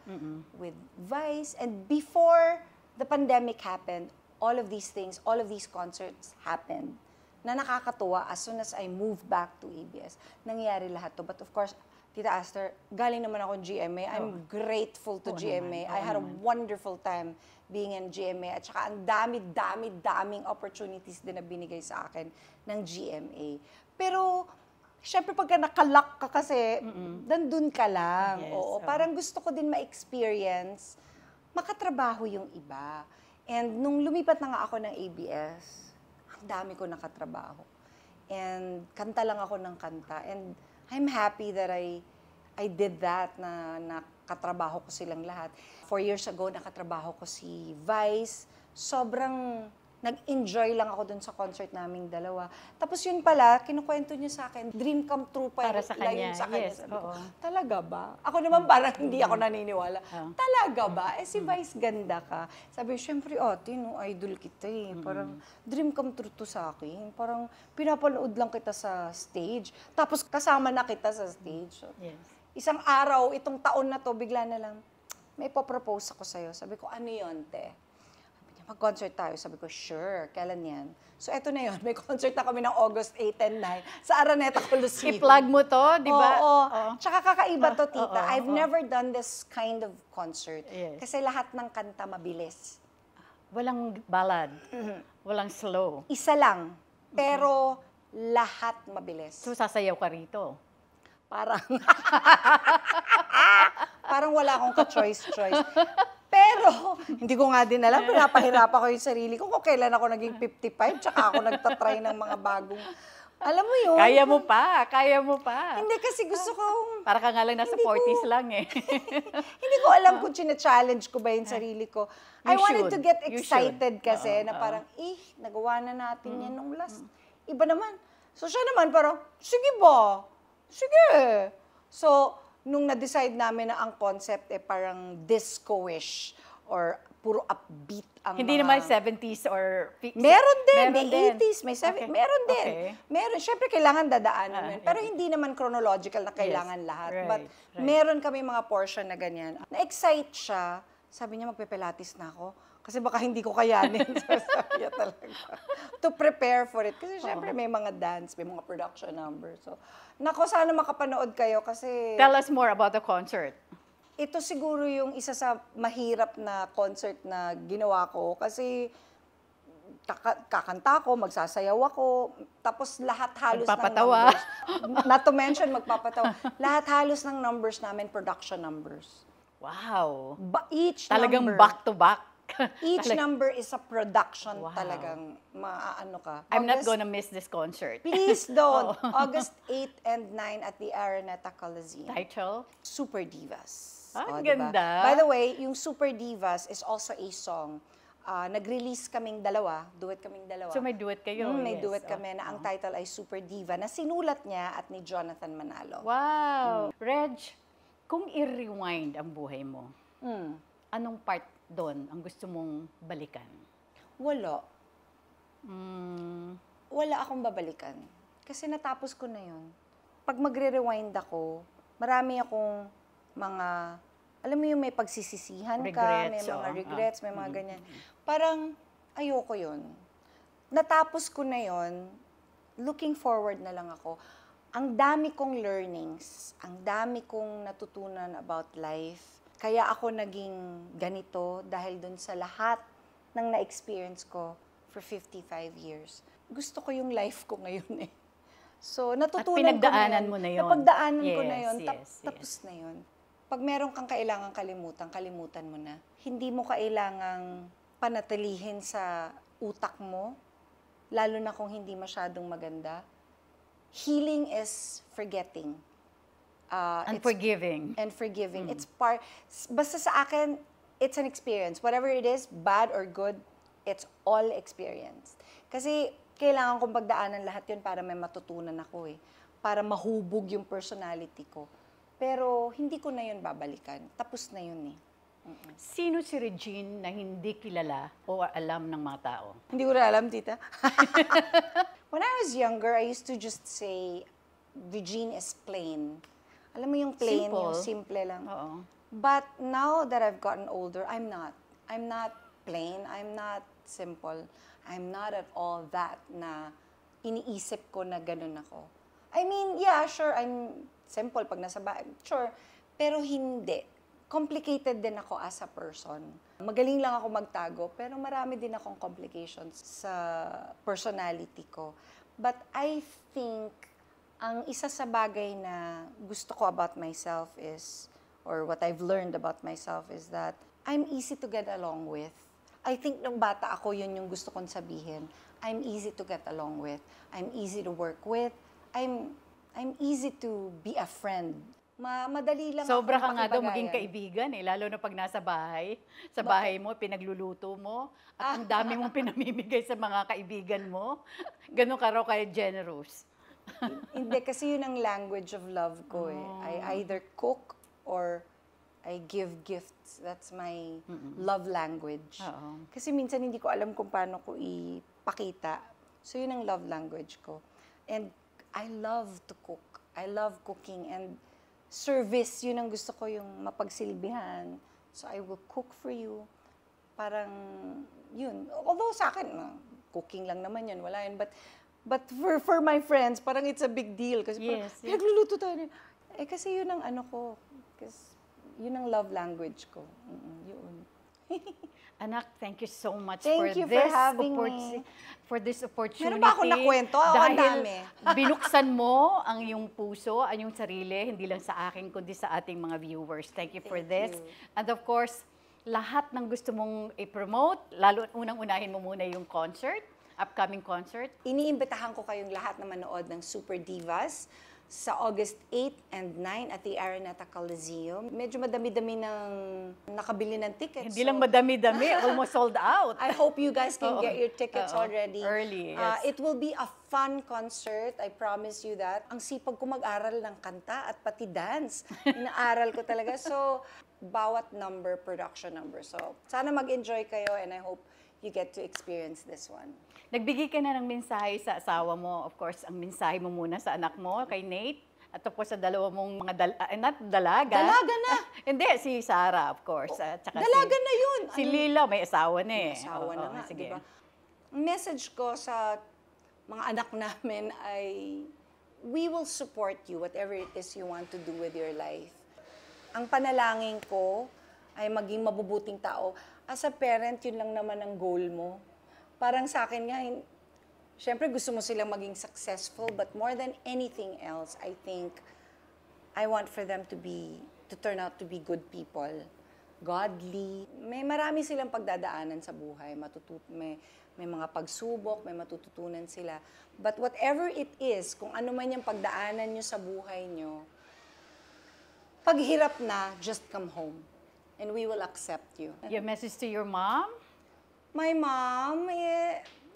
with Vice. And before the pandemic happened, all of these things, all of these concerts happened na nakakatuwa as soon as I moved back to ABS. Nangyayari lahat to. But of course, Tita Aster, galing naman ako GMA. I'm grateful to GMA. I had a wonderful time being in GMA. At saka ang daming opportunities din na binigay sa akin ng GMA. Pero, syempre pagka nakalock ka kasi, nandun ka lang. Yes, Oo, parang gusto ko din ma-experience, makatrabaho yung iba. And nung lumipat na nga ako ng ABS, ang dami ko nakatrabaho. And kanta lang ako ng kanta. And I'm happy that I did that, na nakatrabaho ko silang lahat. 4 years ago, nakatrabaho ko si Vice. Sobrang nag-enjoy lang ako dun sa concert naming dalawa. Tapos yun pala, kinukwento niya sa akin, dream come true pa Para sa lang kanya. yun sa kanya. Yes, Sabi ko, oo. talaga ba? Ako naman parang hindi ako naniniwala. Talaga ba? Eh si Vice ganda ka. Sabi, syempre, no, idol kita eh. Parang dream come true to sa akin. Parang pinapanood lang kita sa stage. Tapos kasama na kita sa stage. So, Yes. isang araw, itong taon na to, bigla na lang, may propose ako sa'yo. Sabi ko, ano yun, te? Mag-concert tayo. Sabi ko, sure. Kailan yan? So, eto na yun. May concert na kami ng August 8 and 9 sa Araneta Coliseum. I-plug mo to, di ba? Oo. Tsaka kakaiba to, tita. oo, I've never done this kind of concert. Yes. Kasi lahat ng kanta mabilis. Walang ballad. Walang slow. Isa lang. Pero lahat mabilis. So, sasayaw ka rito. Parang, parang wala akong ka-choice. Pero, hindi ko nga din alam, pinapahirapan ko yung sarili ko kung kailan ako naging 55, tsaka ako nagtatry ng mga bagong, alam mo yun? Kaya mo pa. Hindi kasi gusto kong, Para ka nga lang nasa Hindi 40s lang eh. hindi ko alam kung china-challenge ko ba yung sarili ko. I You wanted to should. get You excited should. kasi na parang, nagawa na natin yan nung last. Iba naman. So siya naman parang, sige ba? Sige. So, nung na-decide namin na ang concept parang disco-ish or puro upbeat ang Hindi mga... naman 70s or... Meron din, may din. 80s, may 70s, Okay. meron din. Okay. Meron, syempre kailangan dadaanan yun. yeah. Pero hindi naman chronological na kailangan Yes, lahat. right, But right. meron kami mga portion na ganyan. Na-excite siya, sabi niya magpe-pilates na ako. Kasi baka hindi ko kayanin. Sabi niya talaga. To prepare for it. Kasi syempre may mga dance, may mga production numbers. So, nako, sana makapanood kayo kasi... Tell us more about the concert. Ito siguro yung isa sa mahirap na concert na ginawa ko kasi kakanta ako, magsasayaw ako, tapos lahat halos Magpapatawa. ng numbers. Not to mention magpapatawa. Lahat halos ng numbers namin, production numbers. Wow. Each Talagang number, back-to-back. each number is a production Wow. talagang maaano ka. I'm not August- gonna miss this concert. Please don't. August 8 and 9 at the Araneta Coliseum. Title? Super Divas. Ah, O, diba? ganda. By the way, yung Super Divas is also a song nag-release kaming dalawa, duet kaming dalawa. So may duet kayo? May Yes. duet kami na ang title ay Super Diva, na sinulat niya at ni Jonathan Manalo. Wow! Reg, kung i-rewind ang buhay mo, anong part doon ang gusto mong balikan? Wala. Mm, Wala akong babalikan. Kasi natapos ko na yun. Pag magre-rewind ako, marami akong mga, alam mo yung may pagsisisihan ka, may Regrets, mga oo. regrets, may mga ganyan. Parang ayoko yun. Natapos ko na yun, looking forward na lang ako. Ang dami kong learnings, ang dami kong natutunan about life. Kaya ako naging ganito dahil dun sa lahat ng na-experience ko for 55 years. Gusto ko yung life ko ngayon eh. So, natutunan pinagdaanan ko mo na yun. Napagdaanan ko na Yes, yun. yes. Tapos na yun. Pag meron kang kailangang kalimutan, kalimutan mo na. Hindi mo kailangang panatilihin sa utak mo, lalo na kung hindi masyadong maganda. Healing is forgetting. and It's forgiving. and forgiving. It's basta sa akin, it's an experience. Whatever it is, bad or good, it's all experience. Kasi kailangan kong pagdaanan lahat yun para may matutunan ako eh. Para mahubog yung personality ko. Pero hindi ko na yun babalikan. Tapos na yun eh. Sino si Regine na hindi kilala o alam ng mga tao? Hindi ko na alam, tita. When I was younger, I used to just say, Regine is plain. Alam mo yung plain, Simple. yung simple lang. Oo. But now that I've gotten older, I'm not. I'm not plain. I'm not simple. I'm not at all that na iniisip ko na ganun ako. I mean, yeah, sure, I'm simple pag nasa bahay. Sure. Pero hindi. Complicated din ako as a person. Magaling lang ako magtago, pero marami din akong complications sa personality ko. But I think ang isa sa bagay na gusto ko about myself is, or what I've learned about myself is that I'm easy to get along with. I think nung bata ako, yun yung gusto kong sabihin. I'm easy to get along with. I'm easy to work with. I'm easy to be a friend. Madali lang Sobra ako ka nga daw makibagayan. maging kaibigan eh, lalo na pag nasa bahay. Sa bahay mo, pinagluluto mo, at ang dami mong pinamimigay sa mga kaibigan mo. Ganun ka raw kaya generous. Hindi, kasi yun ang language of love ko eh. I either cook or I give gifts. That's my love language. Oo. Kasi minsan hindi ko alam kung paano ko ipakita. So yun ang love language ko. And I love to cook. I love cooking and service, yun ang gusto ko, yung mapagsilbihan. So I will cook for you. Parang yun. Although sa akin, cooking lang naman yun, wala yun. But for my friends, parang it's a big deal. Kasi parang, Yes, yes. pinagluluto tayo. Eh kasi yun ang ano ko. Kasi yun ang love language ko. Yun. Anak, thank you so much Thank you for having me. For this opportunity. Meron ba akong nakwento? Oo, ang Dahil dami. binuksan mo ang iyong puso, ang iyong sarili, hindi lang sa akin, kundi sa ating mga viewers. Thank you for Thank this. you. And of course, lahat ng gusto mong i-promote, lalo unang-unahin mo muna yung concert, upcoming concert. Iniimbitahan ko kayong lahat na manood ng Super Divas sa August 8 and 9 at the Araneta Coliseum. Medyo madami-dami ng nakabili ng tickets. Hindi lang madami-dami, almost sold out. I hope you guys can Oo. get your tickets Oo. already. Early, yes. It will be a fun concert. I promise you that. Ang sipag ko mag-aral ng kanta at pati dance. Inaaral ko talaga. So, bawat number, production number. So, sana mag-enjoy kayo and I hope you get to experience this one. Nagbigay ka na ng mensahe sa asawa mo. Of course, ang mensahe mo muna sa anak mo, kay Nate. At of course, sa dalawa mong mga dalaga. Dalaga na! Hindi, si Sarah, of course. At saka Dalaga na yun! Si Lila, may asawa na eh. May asawa na Oo, nga, sige. di ba? Ang message ko sa mga anak namin ay, we will support you, whatever it is you want to do with your life. Ang panalangin ko ay maging mabubuting tao. As a parent, yun lang naman ang goal mo. Parang sa akin nga, syempre gusto mo silang maging successful, but more than anything else, I think, I want for them to turn out to be good people. Godly. May marami silang pagdadaanan sa buhay. May mga pagsubok, may matututunan sila. But whatever it is, kung ano man yung pagdaanan nyo sa buhay nyo, paghirap na, just come home. And we will accept you. Your message to your mom? My mom,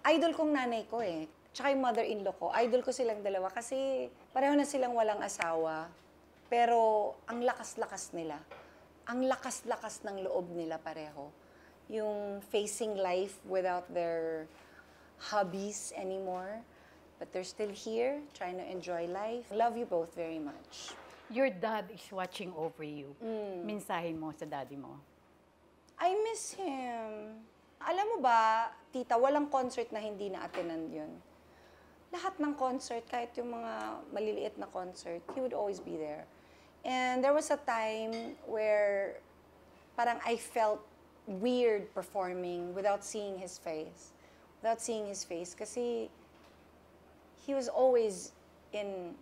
idol kong nanay ko eh. Tsaka yung mother-in-law ko. Idol ko silang dalawa kasi pareho na silang walang asawa. Pero ang lakas-lakas nila. Ang lakas-lakas ng loob nila pareho. Yung facing life without their hobbies anymore. But they're still here, trying to enjoy life. Love you both very much. Your dad is watching over you. Mensahe mo sa daddy mo. I miss him. Alam mo ba, tita, walang concert na hindi na-attenan yun. Lahat ng concert, kahit yung mga maliliit na concert, he would always be there. And there was a time where parang I felt weird performing without seeing his face. Without seeing his face. Kasi he was always in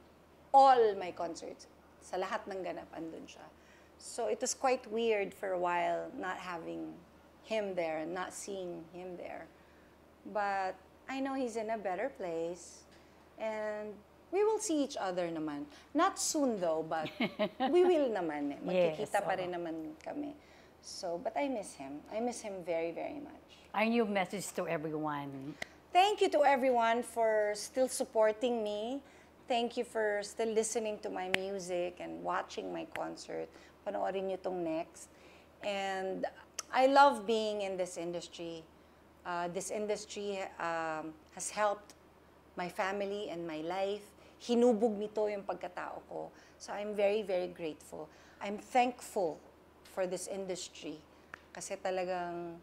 all my concerts. Sa lahat ng ganap, andun siya. So it was quite weird for a while not having him there and not seeing him there. But I know he's in a better place. And we will see each other naman. Not soon though, but we will naman eh. Magkikita pa rin naman kami. So, but I miss him. I miss him very, very much. Ang your message to everyone. Thank you to everyone for still supporting me. Thank you for still listening to my music and watching my concert. Panoorin niyo tong next. And I love being in this industry. This industry has helped my family and my life. Hinubog nito yung pagkatao ko. So I'm very, very grateful. I'm thankful for this industry. Kasi talagang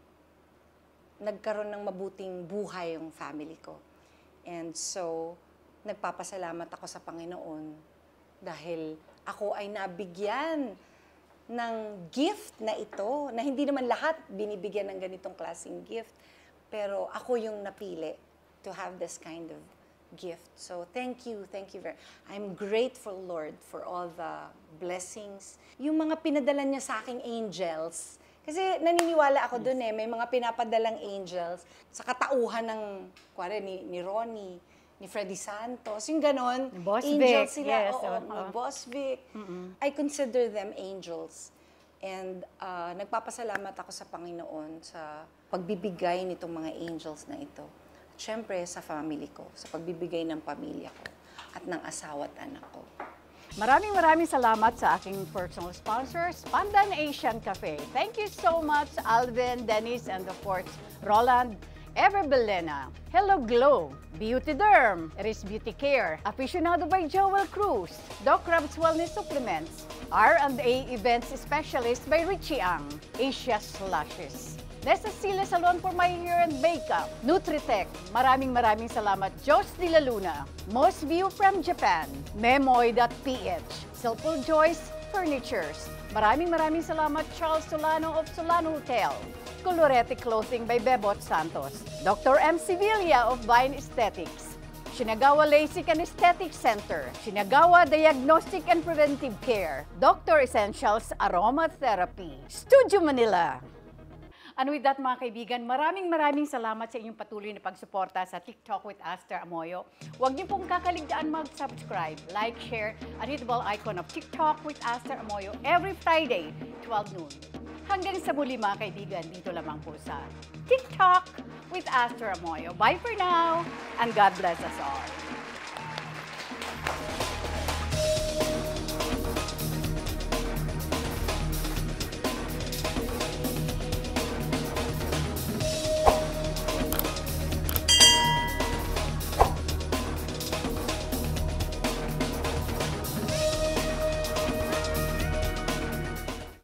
nagkaroon ng mabuting buhay yung family ko. And so, nagpapasalamat ako sa Panginoon dahil ako ay nabigyan ng gift na ito, na hindi naman lahat binibigyan ng ganitong klaseng gift, pero ako yung napili to have this kind of gift. So thank you very. I'm grateful, Lord, for all the blessings. Yung mga pinadala niya sa aking angels, kasi naniniwala ako doon eh, may mga pinapadalang angels sa katauhan ng, kuwari, ni Ronnie, ni Freddy Santos, yung ganon. Boss angels Vic, sila, yes. ni Boss Vic. I consider them angels. And nagpapasalamat ako sa Panginoon sa pagbibigay nitong mga angels na ito. At syempre, sa family ko, sa pagbibigay ng pamilya ko at ng asawa at anak ko. Maraming salamat sa aking personal sponsors, Pandan Asian Cafe. Thank you so much, Alvin, Dennis, and of course, Roland, Everbelena, Hello Glow, Beauty Derm, Eris Beauty Care, Aficionado by Joel Cruz, Doc Rob's Wellness Supplements, R&A Events Specialist by Richie Ang, Asia Slashes, Nesacila Salon for my hair and makeup, Nutritech, maraming salamat, Jos de la Luna, Most View from Japan, Memoy.ph, Silpul Joyce Furnitures, maraming salamat, Charles Solano of Solano Hotel, Colorete Clothing by Bebot Santos, Dr. M. Sevilla of Vine Aesthetics, Shinagawa LASIK and Aesthetic Center, Shinagawa Diagnostic and Preventive Care, Dr. Essentials Aromatherapy, Studio Manila. And with that, mga kaibigan, maraming salamat sa inyong patuloy na pagsuporta sa TikTok with Aster Amoyo. Huwag niyo pong kakaligtaan mag-subscribe, like, share, and hit the bell icon of TikTok with Aster Amoyo every Friday, 12 noon. Hanggang sa muli, mga kaibigan, dito lamang po sa TikTok with Aster Amoyo. Bye for now, and God bless us all.